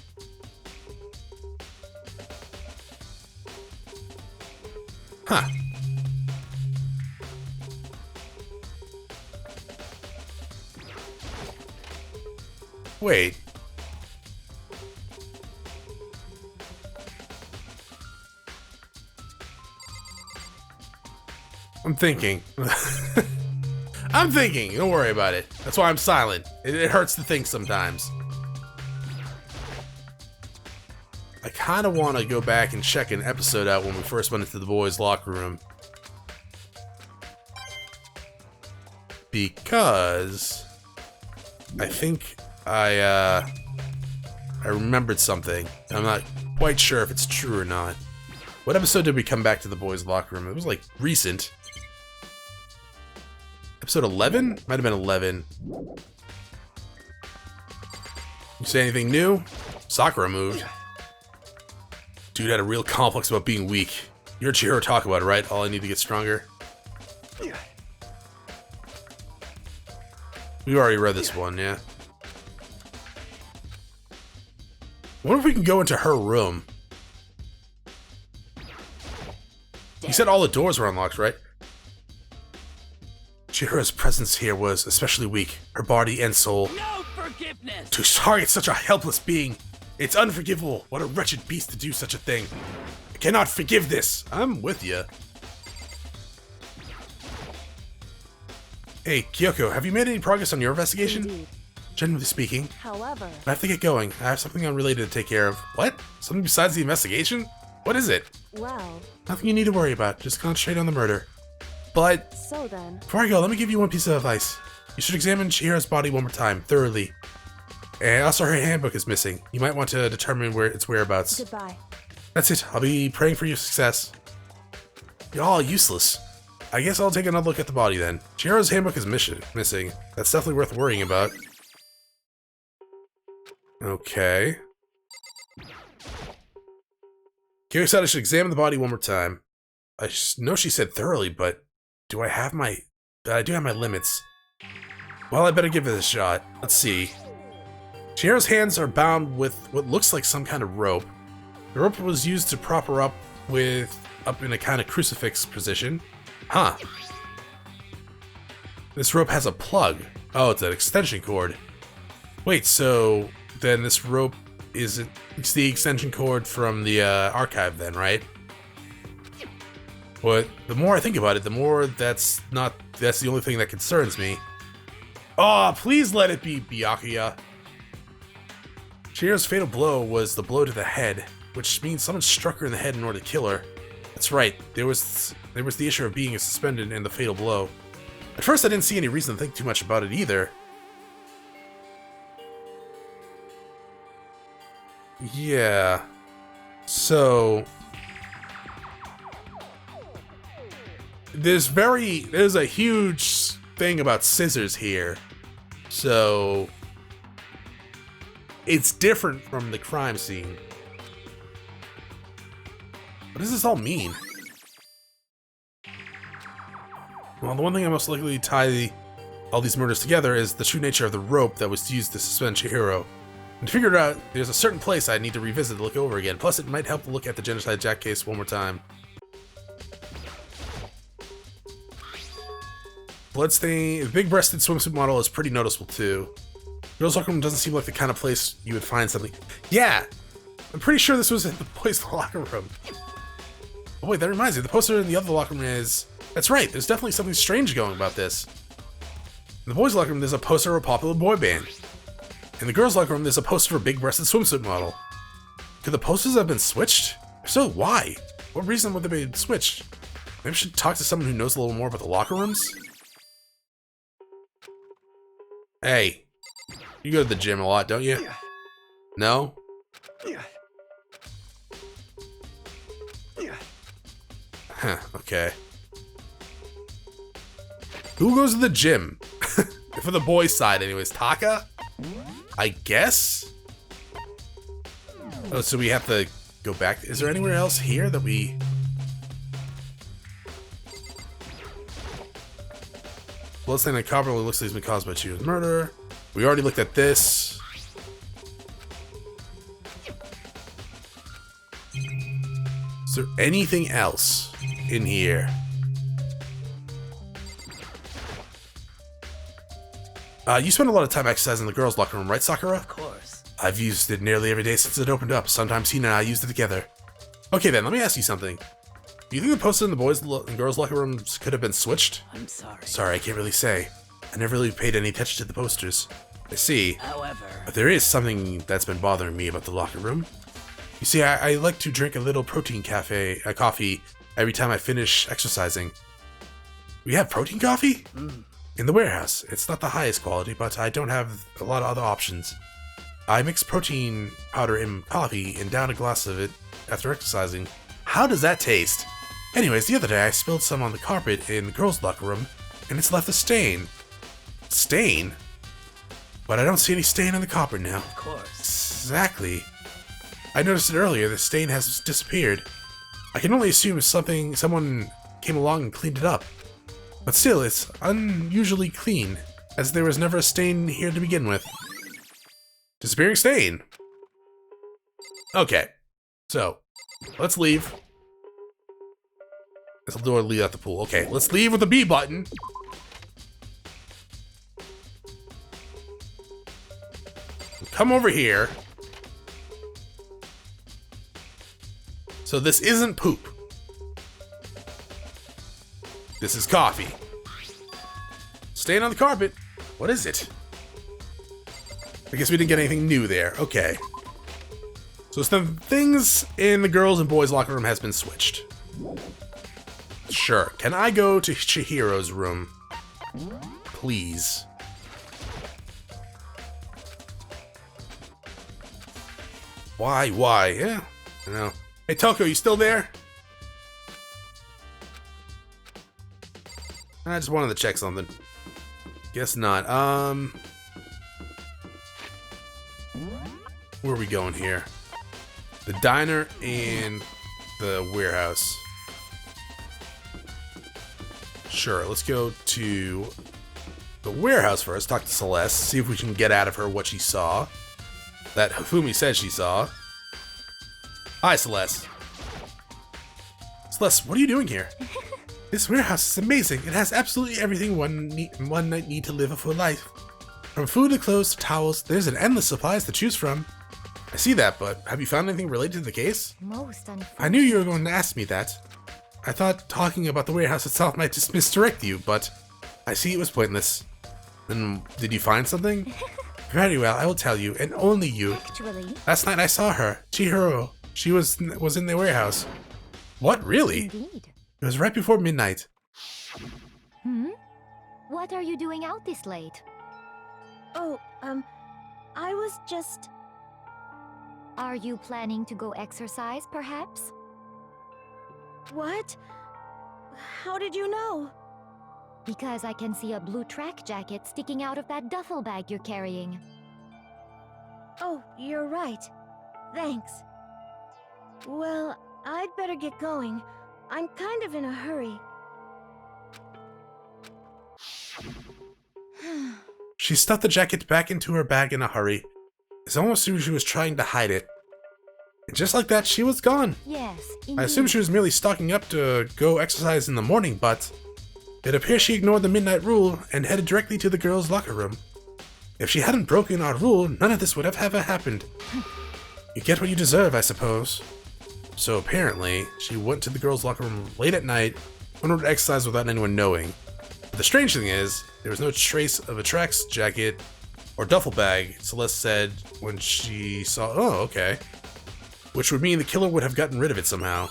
[SPEAKER 1] Huh. Wait. I'm thinking. I'm thinking. Don't worry about it. That's why I'm silent. It hurts to think sometimes. I kind of want to go back and check an episode out when we first went into the boys' locker room. Because I think I remembered something. I'm not quite sure if it's true or not. What episode did we come back to the boys' locker room? It was like recent. Episode 11? Might have been 11. You say anything new? Sakura moved. Dude had a real complex about being weak. You're Chihiro, talk about it, right? All I need to get stronger. We already read this one, yeah. I wonder if we can go into her room. You said all the doors were unlocked, right? Chihiro's presence here was especially weak, her body and soul.
[SPEAKER 5] No forgiveness!
[SPEAKER 1] To target such a helpless being, it's unforgivable. What a wretched beast to do such a thing. I cannot forgive this. I'm with you. Hey, Kyoko, have you made any progress on your investigation?
[SPEAKER 7] Indeed.
[SPEAKER 1] Generally speaking.
[SPEAKER 7] However,
[SPEAKER 1] I have to get going. I have something unrelated to take care of. What? Something besides the investigation? What is it?
[SPEAKER 7] well,
[SPEAKER 1] Nothing you need to worry about. Just concentrate on the murder. But
[SPEAKER 7] so then,
[SPEAKER 1] before I go, let me give you one piece of advice. You should examine Chihiro's body one more time, thoroughly. And also her handbook is missing. You might want to determine where its whereabouts.
[SPEAKER 7] goodbye.
[SPEAKER 1] That's it. I'll be praying for your success. You're all useless. I guess I'll take another look at the body then. Chihiro's handbook is missing. That's definitely worth worrying about. Okay. Kyoko said I should examine the body one more time. I know she said thoroughly, but do I have my... I do have my limits. Well, I better give it a shot. Let's see. Chihiro's hands are bound with what looks like some kind of rope. The rope was used to prop her up in a kind of crucifix position. Huh. This rope has a plug. Oh, it's an extension cord. Wait, so then this rope it's the extension cord from the archive then, right? But the more I think about it, the more that's the only thing that concerns me. Oh, please let it be Byakuya. Chihiro's fatal blow was the blow to the head, which means someone struck her in the head in order to kill her. That's right, there was the issue of being suspended and the fatal blow. At first I didn't see any reason to think too much about it either. Yeah. So there's a huge thing about scissors here. So it's different from the crime scene. What does this all mean? Well, the one thing I most likely tie all these murders together is the true nature of the rope that was used to suspend Chihiro. And to figure it out, there's a certain place I need to revisit to look over again. Plus, it might help to look at the Genocide Jack case one more time. Bloodstained, the big-breasted swimsuit model is pretty noticeable too. Girls' locker room doesn't seem like the kind of place you would find something. Yeah, I'm pretty sure this was in the boys' locker room. Oh wait, that reminds me, the poster in the other locker room is... That's right, there's definitely something strange going about this. In the boys' locker room, there's a poster of a popular boy band. In the girls' locker room, there's a poster of a big-breasted swimsuit model. Could the posters have been switched? If so, why? What reason would they be switched? Maybe I should talk to someone who knows a little more about the locker rooms? Hey, you go to the gym a lot, don't you? No? Huh, okay. Who goes to the gym? For the boys' side anyways, Taka? I guess? Oh, so we have to go back. Is there anywhere else here that we... Bloodstained and copper looks like it's been caused by Chihiro's murder. We already looked at this. Is there anything else in here? You spend a lot of time exercising in the girls' locker room, right, Sakura?
[SPEAKER 5] Of course.
[SPEAKER 1] I've used it nearly every day since it opened up. Sometimes Hina and I used it together. Okay then, let me ask you something. Do you think the posters in the boys' and girls' locker rooms could have been switched?
[SPEAKER 7] I'm sorry.
[SPEAKER 1] Sorry, I can't really say. I never really paid any attention to the posters. I see.
[SPEAKER 7] However,
[SPEAKER 1] But there is something that's been bothering me about the locker room. You see, I like to drink a little protein coffee every time I finish exercising. We have protein coffee? In the warehouse. It's not the highest quality, but I don't have a lot of other options. I mix protein powder in coffee and down a glass of it after exercising. How does that taste? Anyways, the other day I spilled some on the carpet in the girls' locker room, and it's left a stain. Stain? But I don't see any stain on the carpet now.
[SPEAKER 7] of course.
[SPEAKER 1] Exactly. I noticed it earlier, the stain has disappeared. I can only assume someone came along and cleaned it up. But still, it's unusually clean, as there was never a stain here to begin with. Disappearing stain! Okay, so, let's leave. This door lead out the pool. Okay, let's leave with the B button. Come over here. So this isn't poop. This is coffee. Stain on the carpet. What is it? I guess we didn't get anything new there. Okay. So some things in the girls' and boys' locker room has been switched. Sure. Can I go to Chihiro's room? Please. Why? Why? Yeah. I know. Hey, Toko, you still there? I just wanted to check something. Guess not. Where are we going here? The diner and the warehouse. Sure, let's go to the warehouse first. Talk to Celeste. See if we can get out of her what she saw. That Hifumi said she saw. Hi, Celeste. Celeste, what are you doing here? This warehouse is amazing. It has absolutely everything one might need to live a full life. From food to clothes to towels, there's an endless supplies to choose from. I see that, but have you found anything related to the case?
[SPEAKER 4] Most unfortunate.
[SPEAKER 1] I knew you were going to ask me that. I thought talking about the warehouse itself might just misdirect you, but I see it was pointless. Then, did you find something? Very well, I will tell you, and only you.
[SPEAKER 4] Actually,
[SPEAKER 1] Last night I saw her, Chihiro. She was in the warehouse. What, really?
[SPEAKER 4] indeed.
[SPEAKER 1] It was right before midnight.
[SPEAKER 4] What are you doing out this late?
[SPEAKER 8] Oh, I was just...
[SPEAKER 4] Are you planning to go exercise, perhaps?
[SPEAKER 8] What? How did you know?
[SPEAKER 4] Because I can see a blue track jacket sticking out of that duffel bag you're carrying.
[SPEAKER 8] Oh, you're right. Thanks. Well, I'd better get going. I'm kind of in a hurry.
[SPEAKER 1] She stuffed the jacket back into her bag in a hurry. It's almost as if she was trying to hide it. And just like that, she was gone.
[SPEAKER 4] Yes, indeed.
[SPEAKER 1] I assume she was merely stocking up to go exercise in the morning, but it appears she ignored the midnight rule and headed directly to the girls' locker room. If she hadn't broken our rule, none of this would have ever happened. You get what you deserve, I suppose. So apparently, she went to the girls' locker room late at night in order to exercise without anyone knowing. But the strange thing is, there was no trace of a tracks jacket or duffel bag, Celeste said when she saw. Oh, okay. Which would mean the killer would have gotten rid of it somehow.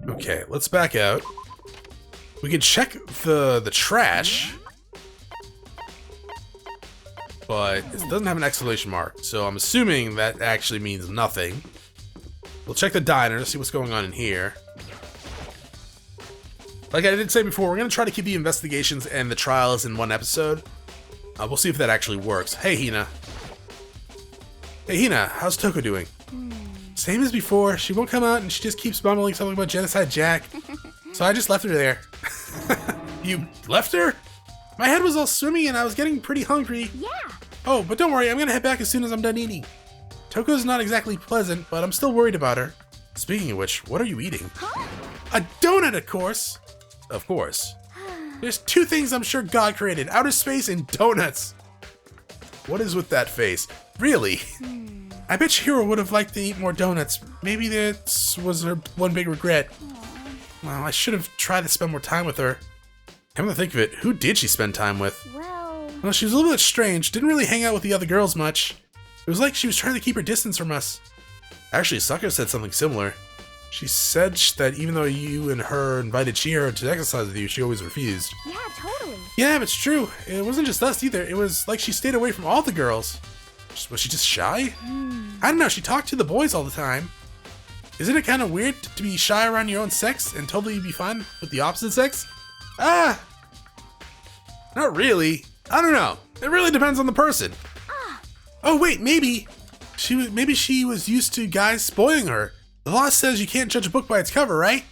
[SPEAKER 1] Okay, let's back out. We can check the trash, but it doesn't have an exclamation mark, so I'm assuming that actually means nothing. We'll check the diner, see what's going on in here. Like I did say before, we're going to try to keep the investigations and the trials in one episode. We'll see if that actually works. Hey, Hina. Hey, Hina, how's Toko doing? Same as before. She won't come out and she just keeps mumbling something about Genocide Jack. So I just left her there. You left her? My head was all swimmy and I was getting pretty hungry.
[SPEAKER 4] Yeah.
[SPEAKER 1] Oh, but don't worry, I'm going to head back as soon as I'm done eating. Toko's not exactly pleasant, but I'm still worried about her. Speaking of which, what are you eating?
[SPEAKER 4] Huh?
[SPEAKER 1] A donut, of course. Of course. There's two things I'm sure God created, outer space and donuts. What is with that face? Really? I bet Chihiro would have liked to eat more donuts. Maybe that was her one big regret. Well, I should have tried to spend more time with her. Come to think of it, who did she spend time with? Well, she was a little bit strange, didn't really hang out with the other girls much. It was like she was trying to keep her distance from us. Actually, Sakura said something similar. She said that even though you and her invited Chihiro to exercise with you, she always refused.
[SPEAKER 8] Yeah, totally.
[SPEAKER 1] Yeah, but it's true. It wasn't just us either. It was like she stayed away from all the girls. Was she just shy? I don't know, she talked to the boys all the time. Isn't it kind of weird to be shy around your own sex and totally be fine with the opposite sex? Not really. I don't know. It really depends on the person. Oh wait, maybe she was used to guys spoiling her. The law says you can't judge a book by its cover, right?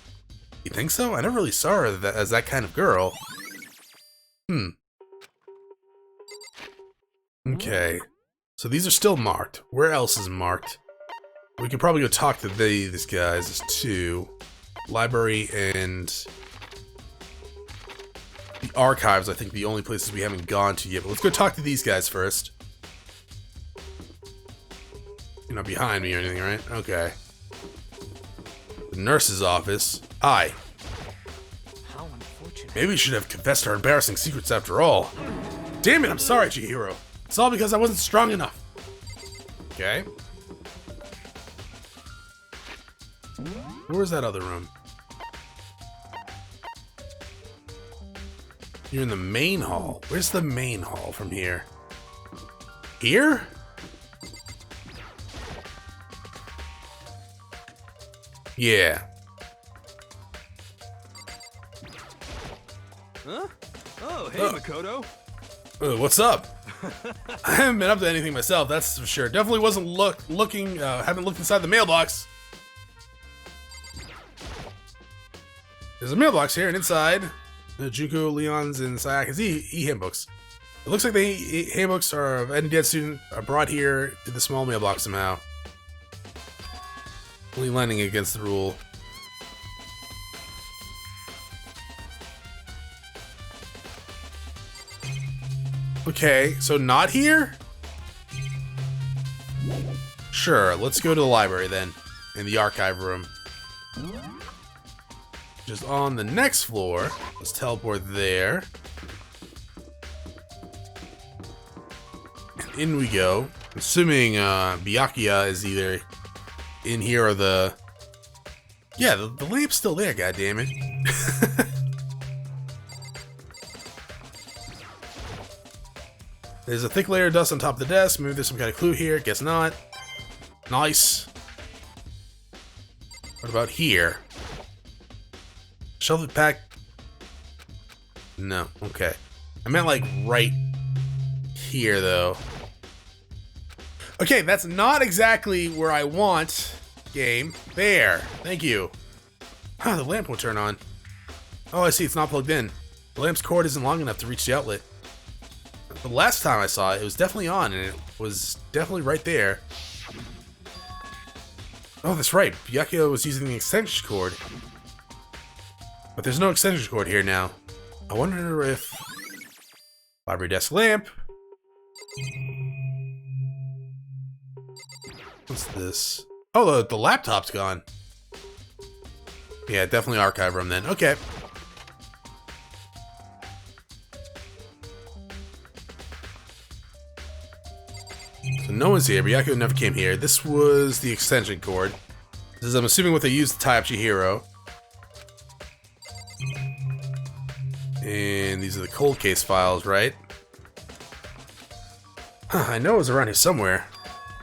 [SPEAKER 1] You think so? I never really saw her as that kind of girl. Okay. So these are still marked. Where else is marked? We could probably go talk to these guys. There's two. Library and the archives, I think, the only places we haven't gone to yet. But let's go talk to these guys first. You're not behind me or anything, right? Okay. The nurse's office. Hi.
[SPEAKER 2] How unfortunate.
[SPEAKER 1] Maybe we should have confessed our embarrassing secrets after all. Damn it, I'm sorry, Chihiro. It's all because I wasn't strong enough. Okay. Where's that other room? You're in the main hall. Where's the main hall from here? Here? Yeah.
[SPEAKER 2] Huh? Oh, hey,
[SPEAKER 1] Oh.
[SPEAKER 2] Makoto.
[SPEAKER 1] What's up? I haven't been up to anything myself, that's for sure. Definitely wasn't looking, haven't looked inside the mailbox. There's a mailbox here, and inside, Junko, Leon's, and Sayaka's e-handbooks. It looks like the handbooks are of any dead student are brought here to the small mailbox somehow. Only landing against the rule. Okay, so not here? Sure, let's go to the library then, in the archive room. Just on the next floor. Let's teleport there. In we go. Assuming Byakuya is either in here or the... Yeah, the lamp's still there, goddammit. There's a thick layer of dust on top of the desk. Maybe there's some kind of clue here. Guess not. Nice. What about here? Shelf it back. No, okay. I meant like right here though. Okay, that's not exactly where I want. Game. There. Thank you. Huh, the lamp won't turn on. Oh, I see, it's not plugged in. The lamp's cord isn't long enough to reach the outlet. The last time I saw it, it was definitely on, and it was definitely right there. Oh, that's right. Byakuya was using the extension cord. But there's no extension cord here now. I wonder if... Library desk lamp. What's this? Oh, the laptop's gone. Yeah, definitely archive room then. Okay. So no one's here. Byakuya never came here. This was the extension cord. This is, I'm assuming, what they used to tie up Chihiro. And these are the cold case files, right? Huh, I know it was around here somewhere.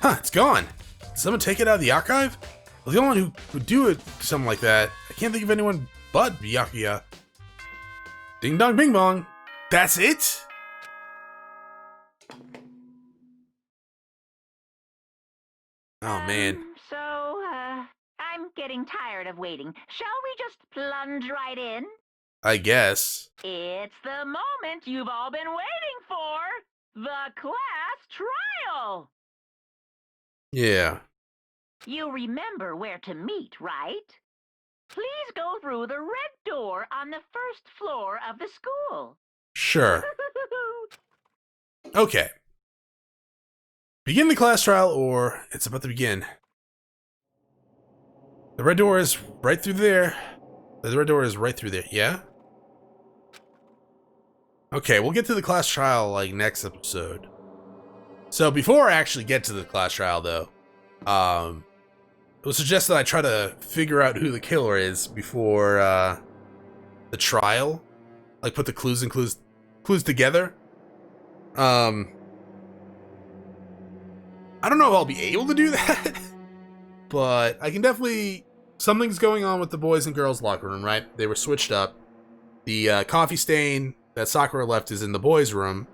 [SPEAKER 1] Huh, it's gone. Did someone take it out of the archive? Well, the only one who would do it, something like that, I can't think of anyone but Byakuya. Ding dong bing bong. That's it? Oh, man.
[SPEAKER 3] So, I'm getting tired of waiting. Shall we just plunge right in?
[SPEAKER 1] I guess.
[SPEAKER 3] It's the moment you've all been waiting for! The class trial!
[SPEAKER 1] Yeah.
[SPEAKER 3] You remember where to meet, right? Please go through the red door on the first floor of the school.
[SPEAKER 1] Sure. Okay. Begin the class trial, or it's about to begin. The red door is right through there. The red door is right through there, yeah? Okay, we'll get to the class trial, like, next episode. So, before I actually get to the class trial, though, it was suggested I try to figure out who the killer is before, the trial. Like, put the clues together. I don't know if I'll be able to do that, but I can definitely... Something's going on with the boys and girls locker room, right? They were switched up. The coffee stain that Sakura left is in the boys' room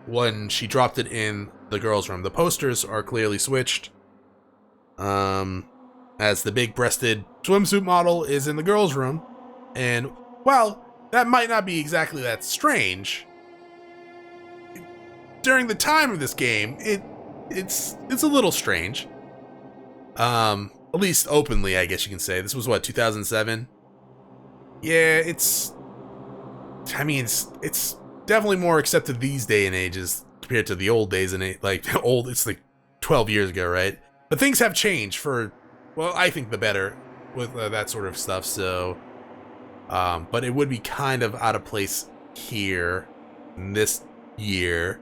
[SPEAKER 1] when she dropped it in the girls' room. The posters are clearly switched. As the big-breasted swimsuit model is in the girls' room. And, well, that might not be exactly that strange. During the time of this game, it's a little strange. At least openly, I guess you can say. This was, what, 2007? Yeah, I mean, it's definitely more accepted these day and ages compared to the old days, and it's like 12 years ago, right? But things have changed for, well, I think the better with that sort of stuff, so... but it would be kind of out of place here, in this year.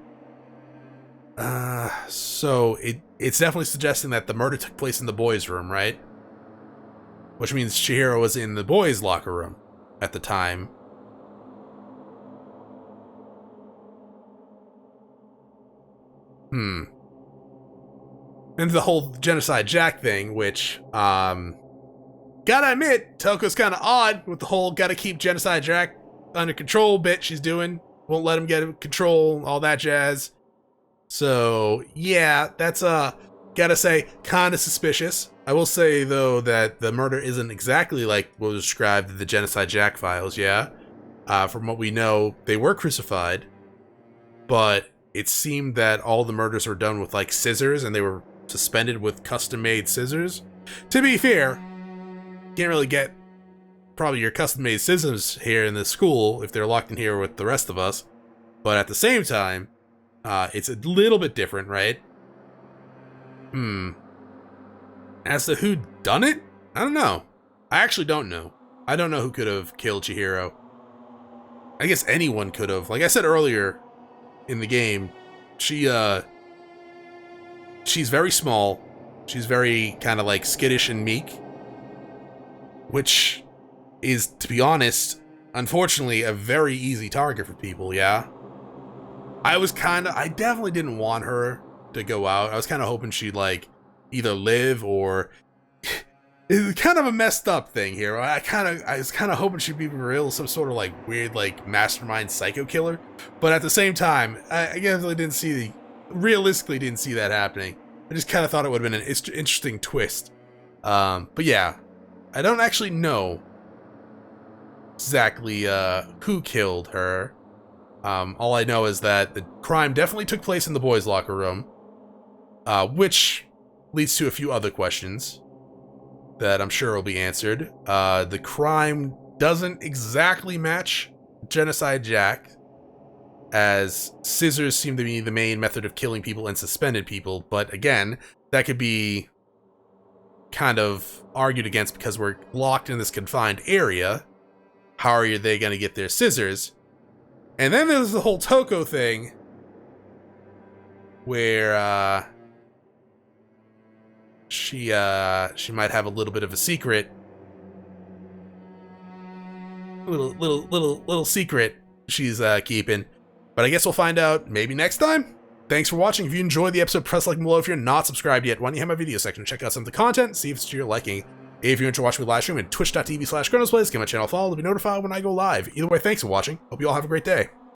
[SPEAKER 1] So it's definitely suggesting that the murder took place in the boys' room, right? Which means Chihiro was in the boys' locker room at the time. And the whole Genocide Jack thing, which, gotta admit, Toko's kind of odd with the whole gotta keep Genocide Jack under control bit she's doing. Won't let him get control, all that jazz. So, yeah, that's, gotta say, kind of suspicious. I will say, though, that the murder isn't exactly like what was described in the Genocide Jack files, yeah? From what we know, they were crucified, but it seemed that all the murders were done with, like, scissors, and they were suspended with custom-made scissors. To be fair, can't really get probably your custom-made scissors here in the school if they're locked in here with the rest of us, but at the same time, it's a little bit different, right? As to who done it? I don't know. I actually don't know. I don't know who could have killed Chihiro. I guess anyone could have. Like I said earlier in the game, she's very small. She's very kind of like skittish and meek. Which is, to be honest, unfortunately, a very easy target for people, yeah? I definitely didn't want her to go out. I was kind of hoping she'd, like, either live or... It's kind of a messed up thing here. I was kind of hoping she'd be real, some sort of, like, weird, like, mastermind psycho killer. But at the same time, I definitely realistically didn't see that happening. I just kind of thought it would have been an interesting twist. But yeah, I don't actually know exactly, who killed her. All I know is that the crime definitely took place in the boys' locker room, which leads to a few other questions that I'm sure will be answered. The crime doesn't exactly match Genocide Jack, as scissors seem to be the main method of killing people and suspended people, but again, that could be kind of argued against because we're locked in this confined area. How are they going to get their scissors? And then there's the whole Toko thing, where she might have a little bit of a secret, little secret she's keeping. But I guess we'll find out maybe next time. Thanks for watching. If you enjoyed the episode, press like below. If you're not subscribed yet, why don't you hit my video section and check out some of the content, see if it's to your liking. If you're interested in watching me live stream at twitch.tv/ChronosPlays, give my channel a follow to be notified when I go live. Either way, thanks for watching. Hope you all have a great day.